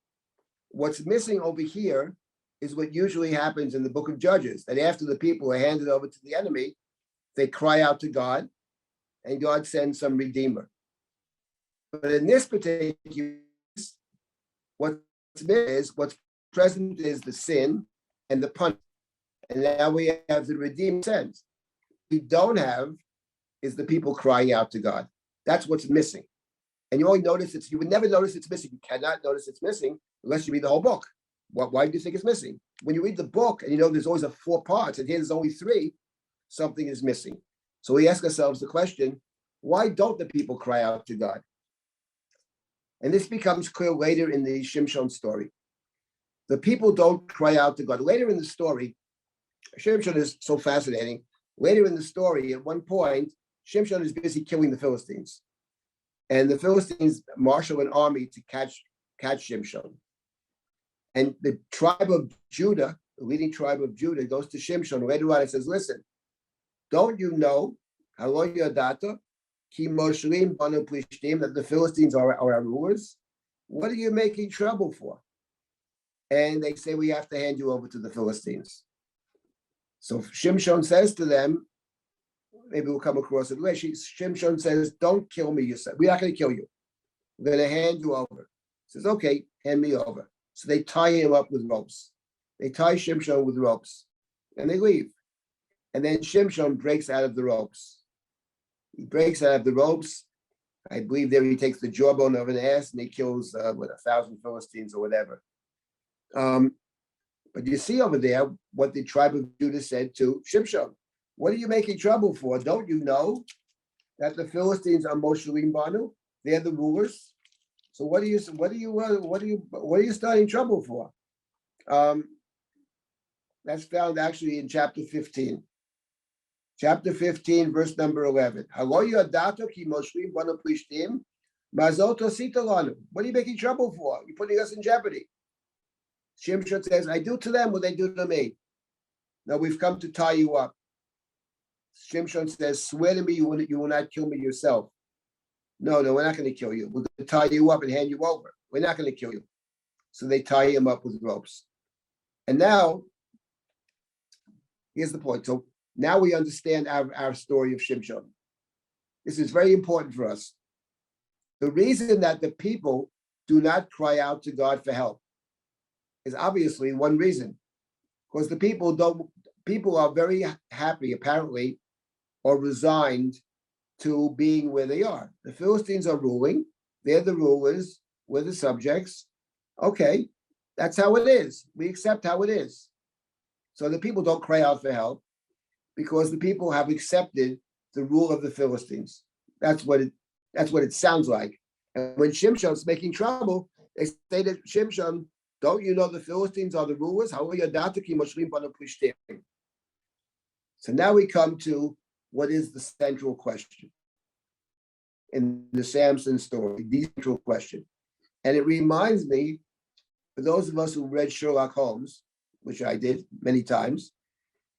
Speaker 1: What's missing over here is what usually happens in the book of Judges, that after the people are handed over to the enemy, they cry out to God, and God sends some redeemer. But in this particular case, what's present is the sin and the punishment. And now we have the redeemed sense. We don't have is the people crying out to God. That's what's missing. And you only notice you would never notice it's missing. You cannot notice it's missing unless you read the whole book. Why do you think it's missing? When you read the book and you know there's always 4 parts, and here there's only 3, something is missing. So we ask ourselves the question, why don't the people cry out to God? And this becomes clear later in the Shimshon story. The people don't cry out to God. Later in the story, Shimshon is so fascinating. Later in the story, at one point, Shimshon is busy killing the Philistines. And the Philistines marshal an army to catch Shimshon. And the tribe of Judah, the leading tribe of Judah, goes to Shimshon later on and says, listen, don't you know, that the Philistines are our rulers? What are you making trouble for? And they say, we have to hand you over to the Philistines. So Shimshon says to them, maybe we'll come across it later. Shimshon says, don't kill me, we're not going to kill you. We're going to hand you over. He says, okay, hand me over. So they tie him up with ropes. They tie Shimshon with ropes and they leave. And then Shimshon breaks out of the ropes. He breaks out of the ropes. I believe there he takes the jawbone of an ass and he kills 1,000 Philistines or whatever. But you see over there what the tribe of Judah said to Shimshon. What are you making trouble for? Don't you know that the Philistines are Moshelim Banu? They're the rulers. So what are you starting trouble for? That's found actually in chapter 15. Chapter 15, verse number 11. What are you making trouble for? You're putting us in jeopardy. Shimshon says, I do to them what they do to me. Now we've come to tie you up. Shimshon says, swear to me you will not kill me yourself. No, we're not going to kill you. We're going to tie you up and hand you over. We're not going to kill you. So they tie him up with ropes. And now, here's the point. So now we understand our story of Shimshon. This is very important for us. The reason that the people do not cry out to God for help is obviously one reason. Because the people are very happy, apparently, or resigned to being where they are. The Philistines are ruling. They're the rulers. We're the subjects. Okay, that's how it is. We accept how it is. So the people don't cry out for help because the people have accepted the rule of the Philistines. That's what it sounds like. And when Shimshon's making trouble, they say to Shimshon, don't you know the Philistines are the rulers? So now we come to what is the central question in the Samson story, the central question. And it reminds me, for those of us who read Sherlock Holmes, which I did many times,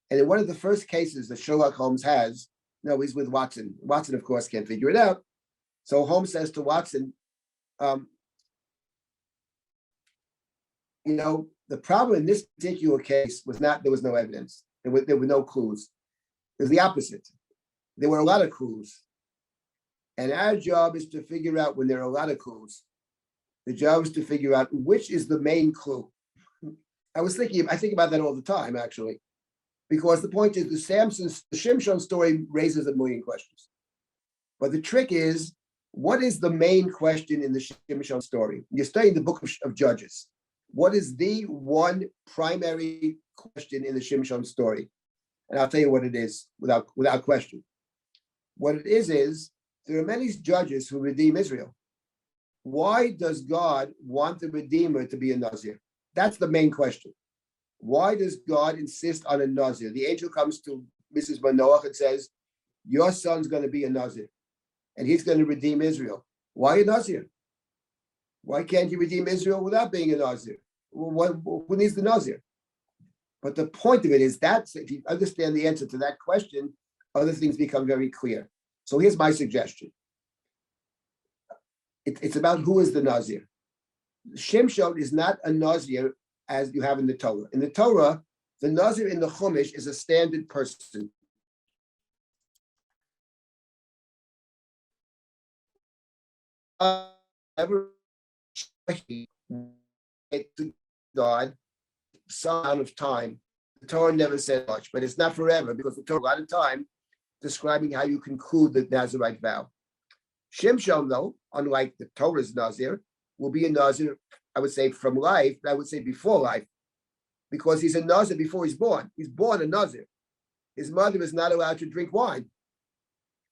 Speaker 1: and in one of the first cases that Sherlock Holmes has, he's with Watson. Watson, of course, can't figure it out. So Holmes says to Watson, the problem in this particular case was not, there was no evidence. There were no clues. It was the opposite. There were a lot of clues. And our job is to figure out when there are a lot of clues. The job is to figure out which is the main clue. I think about that all the time, actually, because the point is the Shimshon story raises a million questions. But the trick is, what is the main question in the Shimshon story? You're studying the book of Judges. What is the one primary question in the Shimshon story? And I'll tell you what it is without question. What it is there are many judges who redeem Israel. Why does God want the Redeemer to be a Nazir? That's the main question. Why does God insist on a Nazir? The angel comes to Mrs. Manoach and says, your son's going to be a Nazir, and he's going to redeem Israel. Why a Nazir? Why can't you redeem Israel without being a Nazir? Who needs the Nazir? But the point of it is that if you understand the answer to that question, other things become very clear. So here's my suggestion. It's about who is the Nazir. Shimshon is not a Nazir as you have in the Torah. In the Torah, the Nazir in the Chumash is a standard person. To God, some amount of time. The Torah never said much, but it's not forever because the Torah a lot of time describing how you conclude the Nazarite vow. Shimshon, though, unlike the Torah's Nazir, will be a Nazir, I would say, from life, but I would say before life, because he's a Nazir before he's born. He's born a Nazir. His mother is not allowed to drink wine,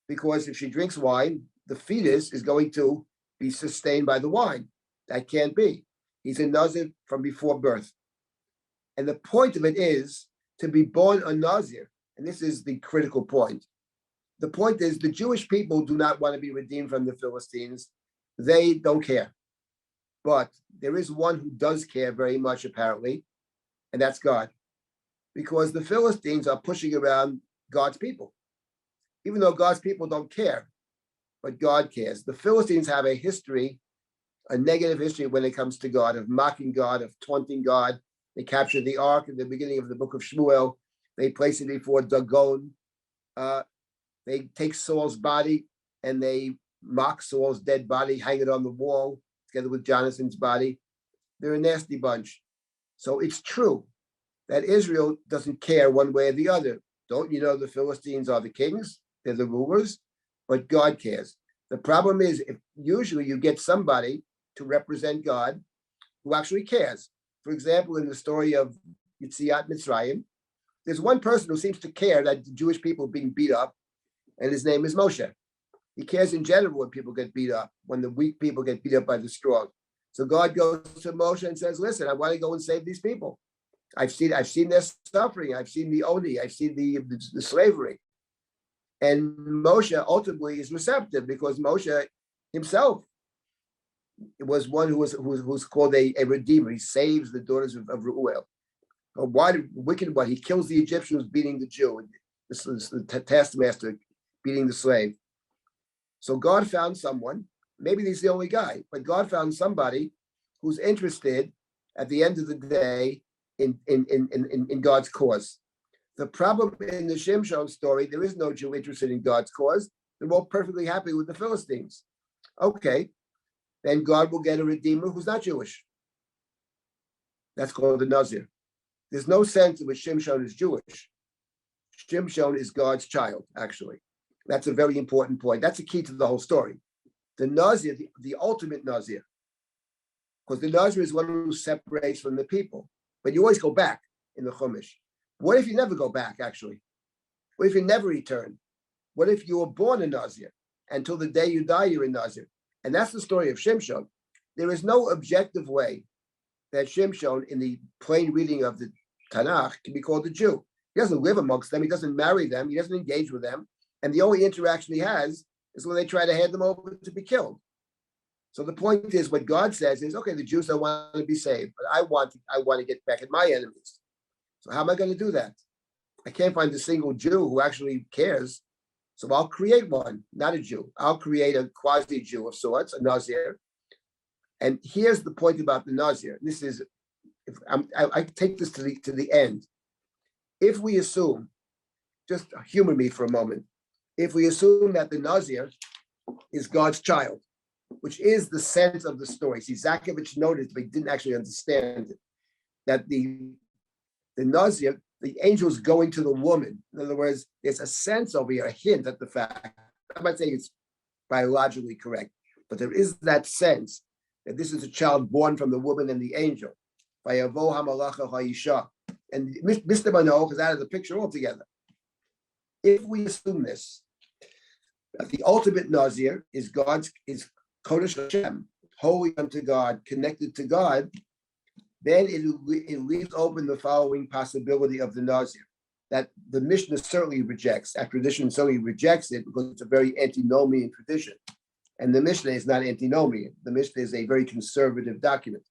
Speaker 1: because if she drinks wine, the fetus is going to be sustained by the wine. That can't be. He's a Nazir from before birth. And the point of it is to be born a Nazir. And this is the critical point. The point is the Jewish people do not want to be redeemed from the Philistines. They don't care. But there is one who does care very much, apparently, and that's God. Because the Philistines are pushing around God's people, even though God's people don't care, but God cares. The Philistines have a history, a negative history when it comes to God, of mocking God, of taunting God. They captured the ark at the beginning of the book of Shmuel. They place it before Dagon. They take Saul's body and they mock Saul's dead body, hang it on the wall together with Jonathan's body. They're a nasty bunch. So it's true that Israel doesn't care one way or the other. Don't you know the Philistines are the kings? They're the rulers, but God cares. The problem is if usually you get somebody to represent God who actually cares. For example, in the story of Yetziat Mitzrayim, there's one person who seems to care that the Jewish people are being beat up, and his name is Moshe. He cares in general when people get beat up, when the weak people get beat up by the strong. So God goes to Moshe and says, listen, I want to go and save these people. I've seen their suffering. I've seen the Oni. I've seen the slavery. And Moshe ultimately is receptive because Moshe himself it was one who's called a redeemer. He saves the daughters of Reuel. Why did wicked one? He kills the Egyptian who's beating the Jew. This is the taskmaster beating the slave. So God found someone. Maybe he's the only guy, but God found somebody who's interested at the end of the day in God's cause. The problem in the Shimshon story, there is no Jew interested in God's cause. They're all perfectly happy with the Philistines. Okay, then God will get a redeemer who's not Jewish. That's called the Nazir. There's no sense in which Shimshon is Jewish. Shimshon is God's child, actually. That's a very important point. That's the key to the whole story. The Nazir, the ultimate Nazir, because the Nazir is one who separates from the people. But you always go back in the Chumash. What if you never go back, actually? What if you never return? What if you were born a Nazir? Until the day you die, you're a Nazir. And that's the story of Shimshon. There is no objective way that Shimshon, in the plain reading of the Tanakh, can be called a Jew. He doesn't live amongst them. He doesn't marry them. He doesn't engage with them. And the only interaction he has is when they try to hand them over to be killed. So the point is, what God says is, okay, the Jews don't want to be saved, but I want to get back at my enemies. So how am I going to do that? I can't find a single Jew who actually cares. So I'll create one, not a Jew. I'll create a quasi-Jew of sorts, a Nazir. And here's the point about the Nazir. This is, I take this to the end. If we assume, just humor me for a moment, if we assume that the Nazir is God's child, which is the sense of the story. See, Zakovich noted, but he didn't actually understand it, that the Nazir, the angel's going to the woman. In other words, there's a sense over here, a hint at the fact. I'm not saying it's biologically correct, but there is that sense that this is a child born from the woman and the angel. And Mr. Manoach is out of the picture altogether. If we assume this, that the ultimate Nazir is Kodesh Hashem, holy unto God, connected to God, then it leaves open the following possibility of the Nazir, that the Mishnah certainly rejects. Our tradition certainly rejects it because it's a very antinomian tradition. And the Mishnah is not antinomian. The Mishnah is a very conservative document.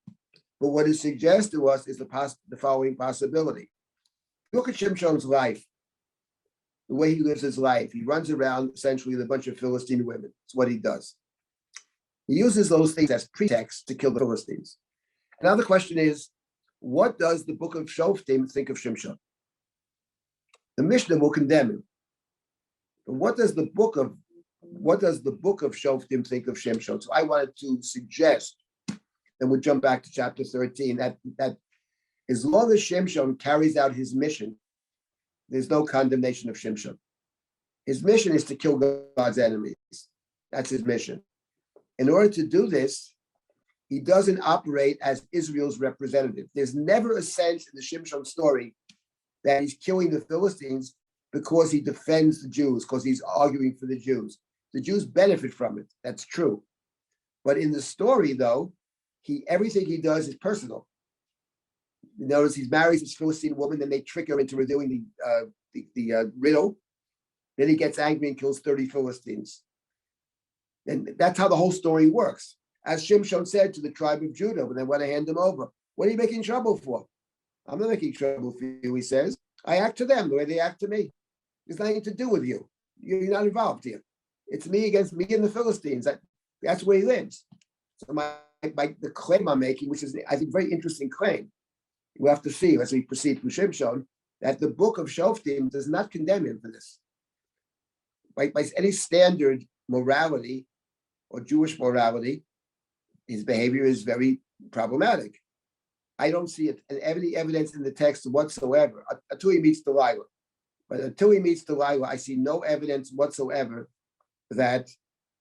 Speaker 1: But what it suggests to us is the following possibility. Look at Shimshon's life, the way he lives his life. He runs around essentially with a bunch of Philistine women. It's what he does. He uses those things as pretext to kill the Philistines. Now the question is, what does the book of Shoftim think of Shimshon? The Mishnah will condemn him. But what does the book of Shoftim think of Shimshon? So I wanted to suggest, and we'll jump back to chapter 13, that as long as Shimshon carries out his mission, there's no condemnation of Shimshon. His mission is to kill God's enemies. That's his mission. In order to do this, he doesn't operate as Israel's representative. There's never a sense in the Shimshon story that he's killing the Philistines because he defends the Jews, because he's arguing for the Jews. The Jews benefit from it. That's true. But in the story, though, everything he does is personal. You notice he marries this Philistine woman, then they trick her into redoing the riddle. Then he gets angry and kills 30 Philistines. And that's how the whole story works. As Shimshon said to the tribe of Judah when they want to hand him over, what are you making trouble for? I'm not making trouble for you, he says. I act to them the way they act to me. There's nothing to do with you. You're not involved here. It's me against me and the Philistines. That's where he lives. So the claim I'm making, which is, I think, a very interesting claim, we'll have to see as we proceed through Shimshon, that the book of Shoftim does not condemn him for this. By any standard morality or Jewish morality, his behavior is very problematic. I don't see any evidence in the text whatsoever until he meets Delilah. But until he meets Delilah, I see no evidence whatsoever that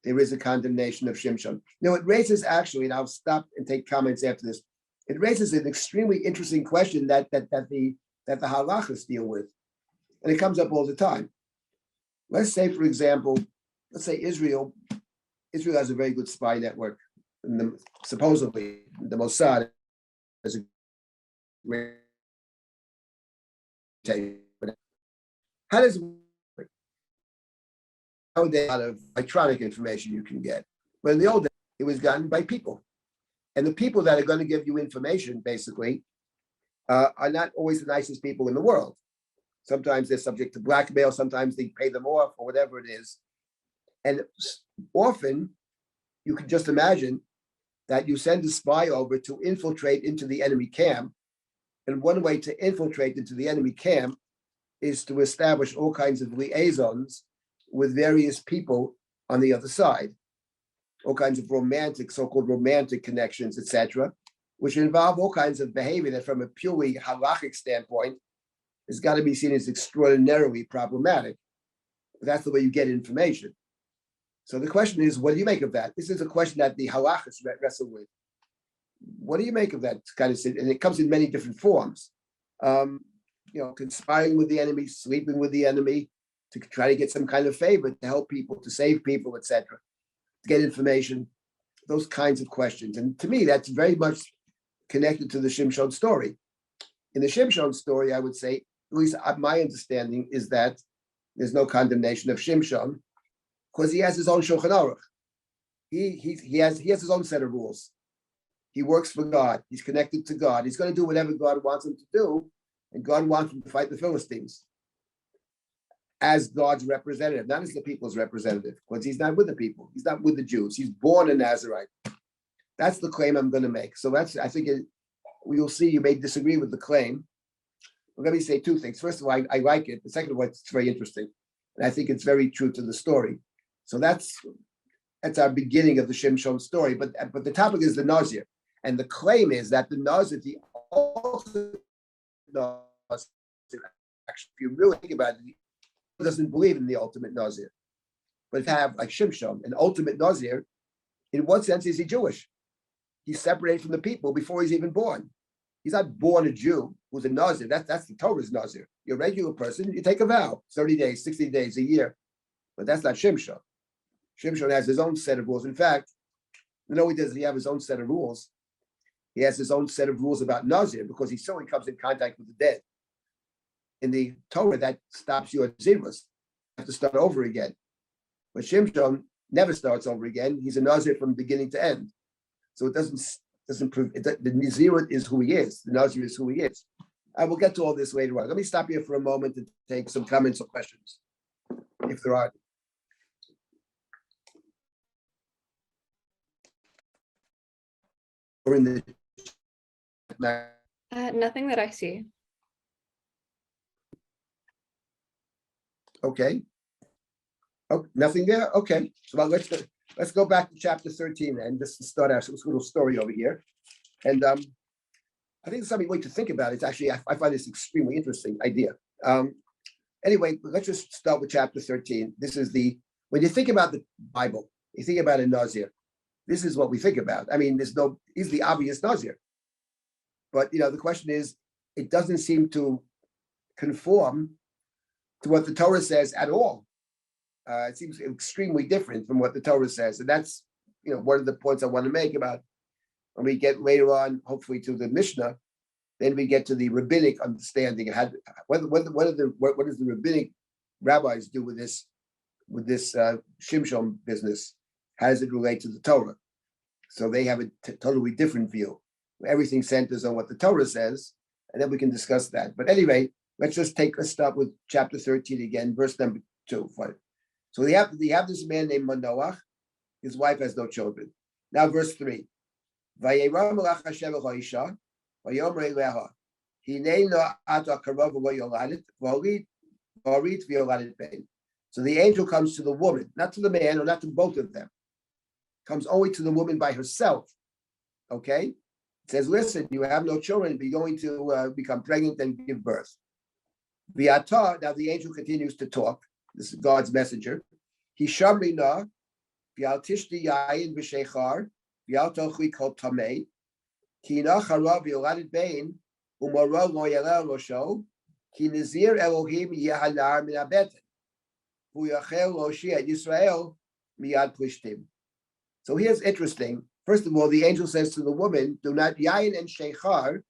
Speaker 1: there is a condemnation of Shimshon. Now, it raises actually, and I'll stop and take comments after this, it raises an extremely interesting question that the halachas deal with. And it comes up all the time. Let's say, for example, Israel has a very good spy network. And supposedly, the Mossad has a great. How does it work? Nowadays, a lot of electronic information you can get. But in the old days, it was gotten by people. And the people that are going to give you information, basically, are not always the nicest people in the world. Sometimes they're subject to blackmail, sometimes they pay them off or whatever it is. And often you can just imagine that you send a spy over to infiltrate into the enemy camp. And one way to infiltrate into the enemy camp is to establish all kinds of liaisons with various people on the other side, all kinds of romantic, so-called romantic connections, etc., which involve all kinds of behavior that from a purely halachic standpoint has got to be seen as extraordinarily problematic. But that's the way you get information. So the question is, what do you make of that? This is a question that the halachas wrestle with. What do you make of that kind of thing? And it comes in many different forms. Conspiring with the enemy, sleeping with the enemy, to try to get some kind of favor, to help people, to save people, etc., to get information, those kinds of questions. And to me, that's very much connected to the Shimshon story. In the Shimshon story, I would say, at least my understanding is that there's no condemnation of Shimshon because he has his own Shulchan Aruch. He has his own set of rules. He works for God. He's connected to God. He's going to do whatever God wants him to do, and God wants him to fight the Philistines as God's representative, not as the people's representative, because he's not with the people. He's not with the Jews. He's born a Nazarite. That's the claim I'm going to make. So I think we'll see. You may disagree with the claim. But let me say two things. First of all, I like it. The second of all, it's very interesting, and I think it's very true to the story. So that's our beginning of the Shimshon story. But the topic is the Nazir, and the claim is that the Nazir, the ultimate Nazir, actually, if you really think about it, he doesn't believe in the ultimate Nazir. But if you have like Shimshon, an ultimate Nazir, in what sense is he Jewish? He's separated from the people before he's even born. He's not born a Jew who's a Nazir. That's the Torah's Nazir. You're a regular person, you take a vow, 30 days, 60 days, a year. But that's not Shimshon. Shimshon has his own set of rules. In fact, not only does he have his own set of rules, he has his own set of rules about Nazir because he certainly comes in contact with the dead. In the Torah, that stops you at Zirus. You have to start over again. But Shimshon never starts over again. He's a Nazir from beginning to end. So it doesn't prove the Nazir is who he is. The Nazir is who he is. I will get to all this later on. Let me stop here for a moment and take some comments or questions, if there are. Or in the
Speaker 2: Nothing that I see.
Speaker 1: Okay. Oh, nothing there? Okay. So let's go back to chapter 13 then, just to start our little story over here. And I think there's something way to think about it. It's actually, I find this extremely interesting idea. Anyway, let's just start with chapter 13. This is when you think about the Bible, you think about a Nazir. This is what we think about. I mean, he's the obvious Nazir. But, the question is, it doesn't seem to conform to what the Torah says at all. It seems extremely different from what the Torah says. And that's, one of the points I want to make about when we get later on, hopefully to the Mishnah, then we get to the rabbinic understanding. What does the rabbinic rabbis do with this Shimshon business? How does it relate to the Torah? So they have a totally different view. Everything centers on what the Torah says, and then we can discuss that. But anyway, let's start with chapter 13 again, verse number 2. So they have this man named Manoach. His wife has no children. Now verse 3. Vayera melech Hashem el ha'isha, vayomer eleha, hinei no ata karov v'lo yoladet, v'orit v'yoladet bein. So the angel comes to the woman, not to the man, or not to both of them. Comes only to the woman by herself. Okay? It says, listen, you have no children, but you're going to become pregnant and give birth. V'ata, now the angel continues to talk. This is God's messenger. Hishamri na, v'al tishti yayin v'sheichar, v'al tochri kol tamei, ki na chara v'yoladet bein, umoro lo yelel rosho, ki nazir Elohim yehanar min habeten, v'yachel lo shi'at Yisrael miyad plishtim. So here's interesting. First of all, the angel says to the woman, do not yayin and sheichar,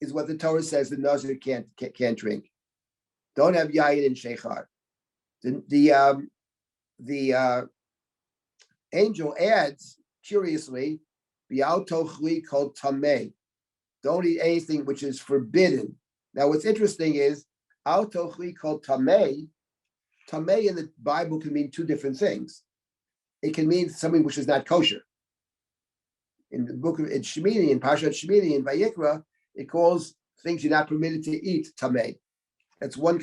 Speaker 1: is what the Torah says the Nazir can't drink. Don't have yayin and sheichar. The angel adds, curiously, V'al tochli kol tamei. Don't eat anything which is forbidden. Now, what's interesting is al tochli kol tamei. Tamei in the Bible can mean two different things. It can mean something which is not kosher. In the book of Shemini, in Parshat Shemini, in Vayikra, it calls things you're not permitted to eat tamei. That's one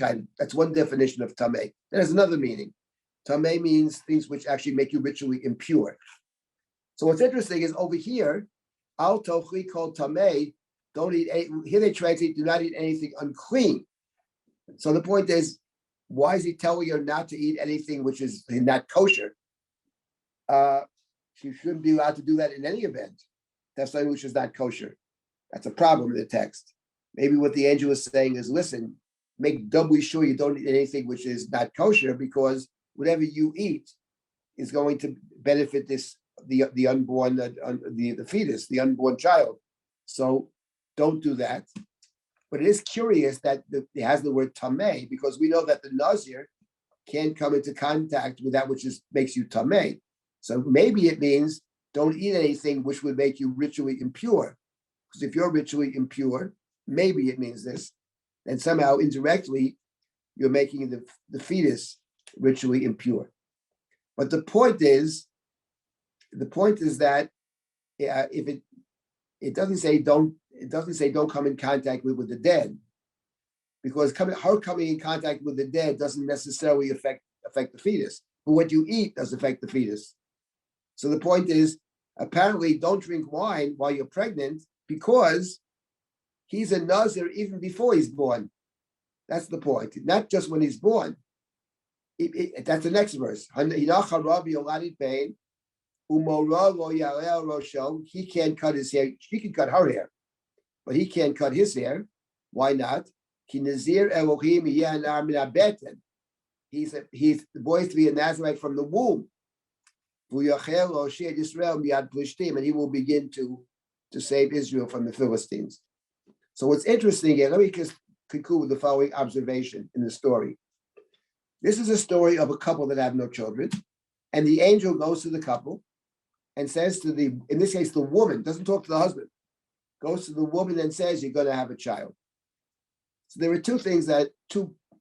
Speaker 1: definition of tamei. There's another meaning. Tamei means things which actually make you ritually impure. So what's interesting is over here, al tochli kol tamei, don't eat, here they translate, do not eat anything unclean. So the point is, why is he telling you not to eat anything which is not kosher? You shouldn't be allowed to do that in any event. That's something which is not kosher. That's a problem in the text. Maybe what the angel is saying is, listen, make doubly sure you don't eat anything which is not kosher, because whatever you eat is going to benefit the unborn, the fetus, the unborn child. So don't do that. But it is curious that it has the word tamei, because we know that the Nazir can't come into contact with that which makes you tamei. So maybe it means don't eat anything which would make you ritually impure. Because if you're ritually impure, maybe it means this. And somehow indirectly, you're making the fetus ritually impure. But the point is that if it doesn't say don't come in contact with the dead, because her coming in contact with the dead doesn't necessarily affect the fetus. But what you eat does affect the fetus. So the point is, apparently, don't drink wine while you're pregnant, because he's a Nazir even before he's born. That's the point. Not just when he's born. That's the next verse. He can't cut his hair. She can cut her hair, but he can't cut his hair. Why not? He's the boy to be a Nazarite from the womb. And he will begin to save Israel from the Philistines. So what's interesting here, let me just conclude with the following observation in the story. This is a story of a couple that have no children, and the angel goes to the couple and says to in this case, the woman, doesn't talk to the husband, goes to the woman and says, you're going to have a child. So there are two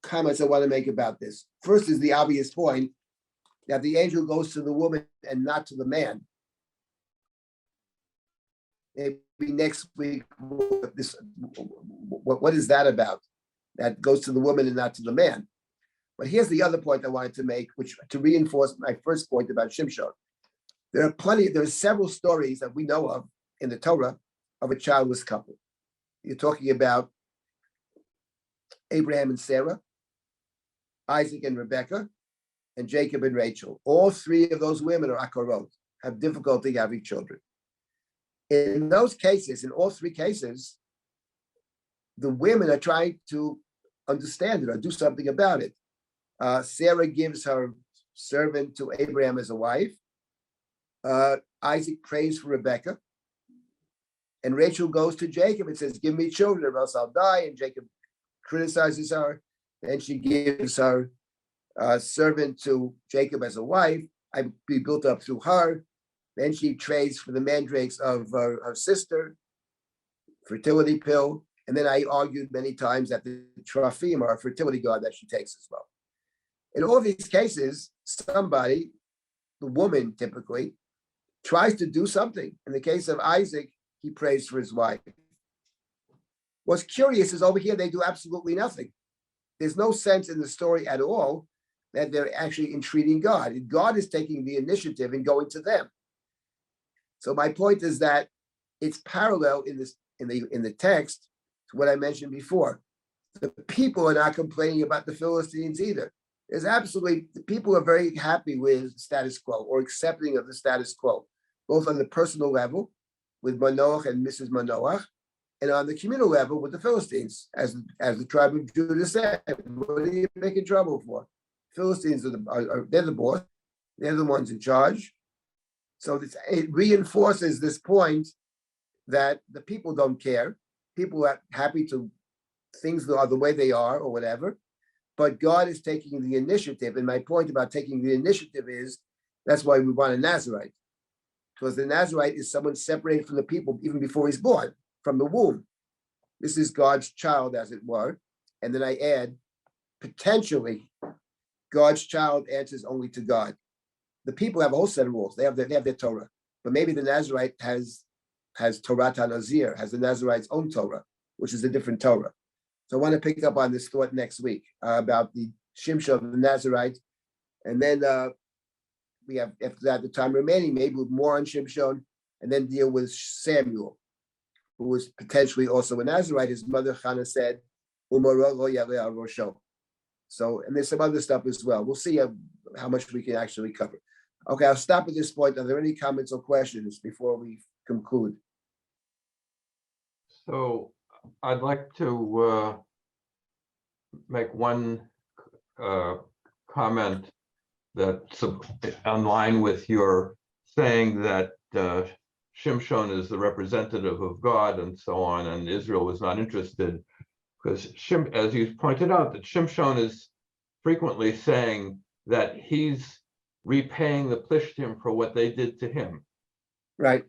Speaker 1: comments I want to make about this. First is the obvious point that the angel goes to the woman and not to the man. Maybe next week, what is that about? That goes to the woman and not to the man. But here's the other point I wanted to make, which to reinforce my first point about Shimshon. There are several stories that we know of in the Torah of a childless couple. You're talking about Abraham and Sarah, Isaac and Rebekah, and Jacob and Rachel. All three of those women are akarot, have difficulty having children. In those cases, in all three cases, the women are trying to understand it or do something about it. Sarah gives her servant to Abraham as a wife. Isaac prays for Rebekah. And Rachel goes to Jacob and says, give me children or else I'll die. And Jacob criticizes her. And she gives her servant to Jacob as a wife. I'd be built up through her. Then she trades for the mandrakes of her sister, fertility pill. And then I argued many times that the Trophim are a fertility god that she takes as well. In all these cases, somebody, the woman typically, tries to do something. In the case of Isaac, he prays for his wife. What's curious is over here, they do absolutely nothing. There's no sense in the story at all that they're actually entreating God. God is taking the initiative and going to them. So my point is that it's parallel in the text to what I mentioned before. The people are not complaining about the Philistines either. The people are very happy with status quo or accepting of the status quo, both on the personal level with Manoach and Mrs. Manoach, and on the communal level with the Philistines, as the tribe of Judah said, what are you making trouble for? Philistines they're the boss, they're the ones in charge. So it reinforces this point that the people don't care. People are happy to things are the way they are or whatever, but God is taking the initiative. And my point about taking the initiative is that's why we want a Nazarite. because the Nazarite is someone separated from the people even before he's born, from the womb. This is God's child, as it were. And then I add, potentially, God's child answers only to God. The people have a whole set of rules. They have their Torah, but maybe the Nazarite has Torah Nazir, has the Nazarite's own Torah, which is a different Torah. So I want to pick up on this thought next week about the Shimshon of the Nazarite, and then we have, after that, the time remaining, maybe with more on Shimshon, and then deal with Samuel, who was potentially also a Nazarite. His mother Hannah said, "Umaro lo yaleh al rosho." So, and there's some other stuff as well. We'll see how much we can actually cover. Okay, I'll stop at this point. Are there any comments or questions before we conclude?
Speaker 5: So I'd like to make one comment that's in line with your saying that Shimshon is the representative of God and so on, and Israel was not interested, because as you pointed out, that Shimshon is frequently saying that he's repaying the Plishtim for what they did to him.
Speaker 1: Right.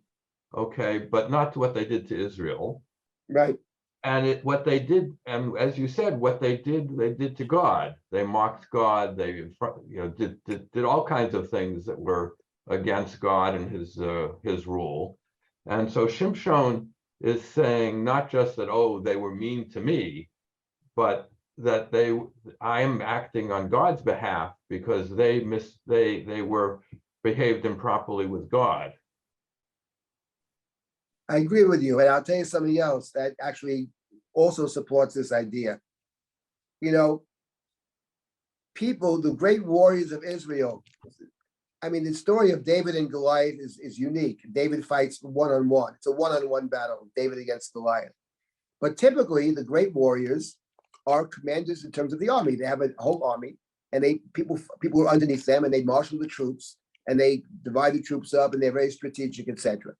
Speaker 5: Okay, but not to what they did to Israel.
Speaker 1: Right.
Speaker 5: And what they did, and as you said, what they did to God. They mocked God. They, did all kinds of things that were against God and his rule. And so Shimshon is saying not just that, oh, they were mean to me, but that I am acting on God's behalf because they were behaved improperly with God.
Speaker 1: I agree with you, and I'll tell you something else that actually also supports this idea. People, the great warriors of Israel, I mean, the story of David and Goliath is unique. David fights one-on-one. It's a one-on-one battle, David against Goliath. But typically, the great warriors are commanders in terms of the army. They have a whole army, and people are underneath them, and they marshal the troops, and they divide the troops up, and they're very strategic, etc.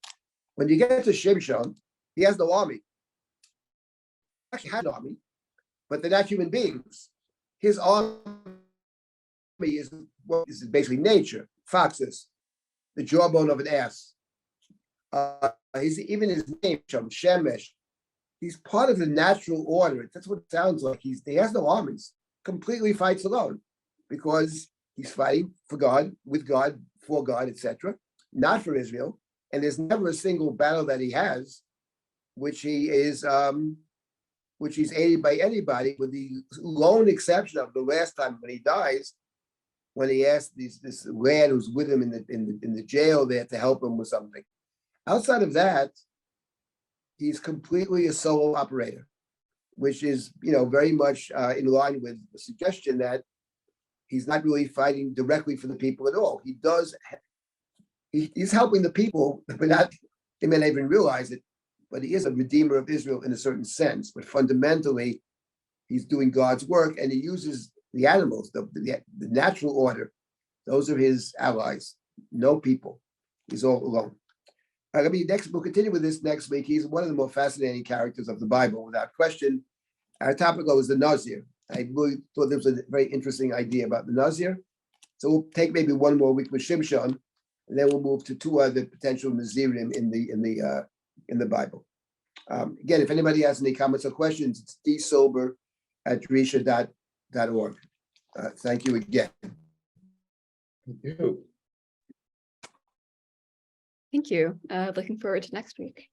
Speaker 1: When you get to Shimshon, he has no army. He actually had an army, but they're not human beings. His army is basically nature, foxes, the jawbone of an ass. Even his name, Shemesh, he's part of the natural order. That's what it sounds like. He has no armies, completely fights alone because he's fighting for God, with God, for God, etc., not for Israel. And there's never a single battle that he has, which he's aided by anybody, with the lone exception of the last time when he dies, when he asked this lad who's with him in the jail there to help him with something. Outside of that, he's completely a solo operator, which is very much in line with the suggestion that he's not really fighting directly for the people at all. He's helping the people, but they may not even realize it, but he is a redeemer of Israel in a certain sense. But fundamentally, he's doing God's work, and he uses the animals, the natural order. Those are his allies, no people. He's all alone. All right, we'll continue with this next week. He's one of the more fascinating characters of the Bible, without question. Our topic was the Nazir. I really thought this was a very interesting idea about the Nazir. So we'll take maybe one more week with Shimshon, and then we'll move to two other potential Nazirim in the Bible. Again, if anybody has any comments or questions, it's dsilber@risha.org. Thank you again.
Speaker 5: Thank you.
Speaker 2: Thank you. Looking forward to next week.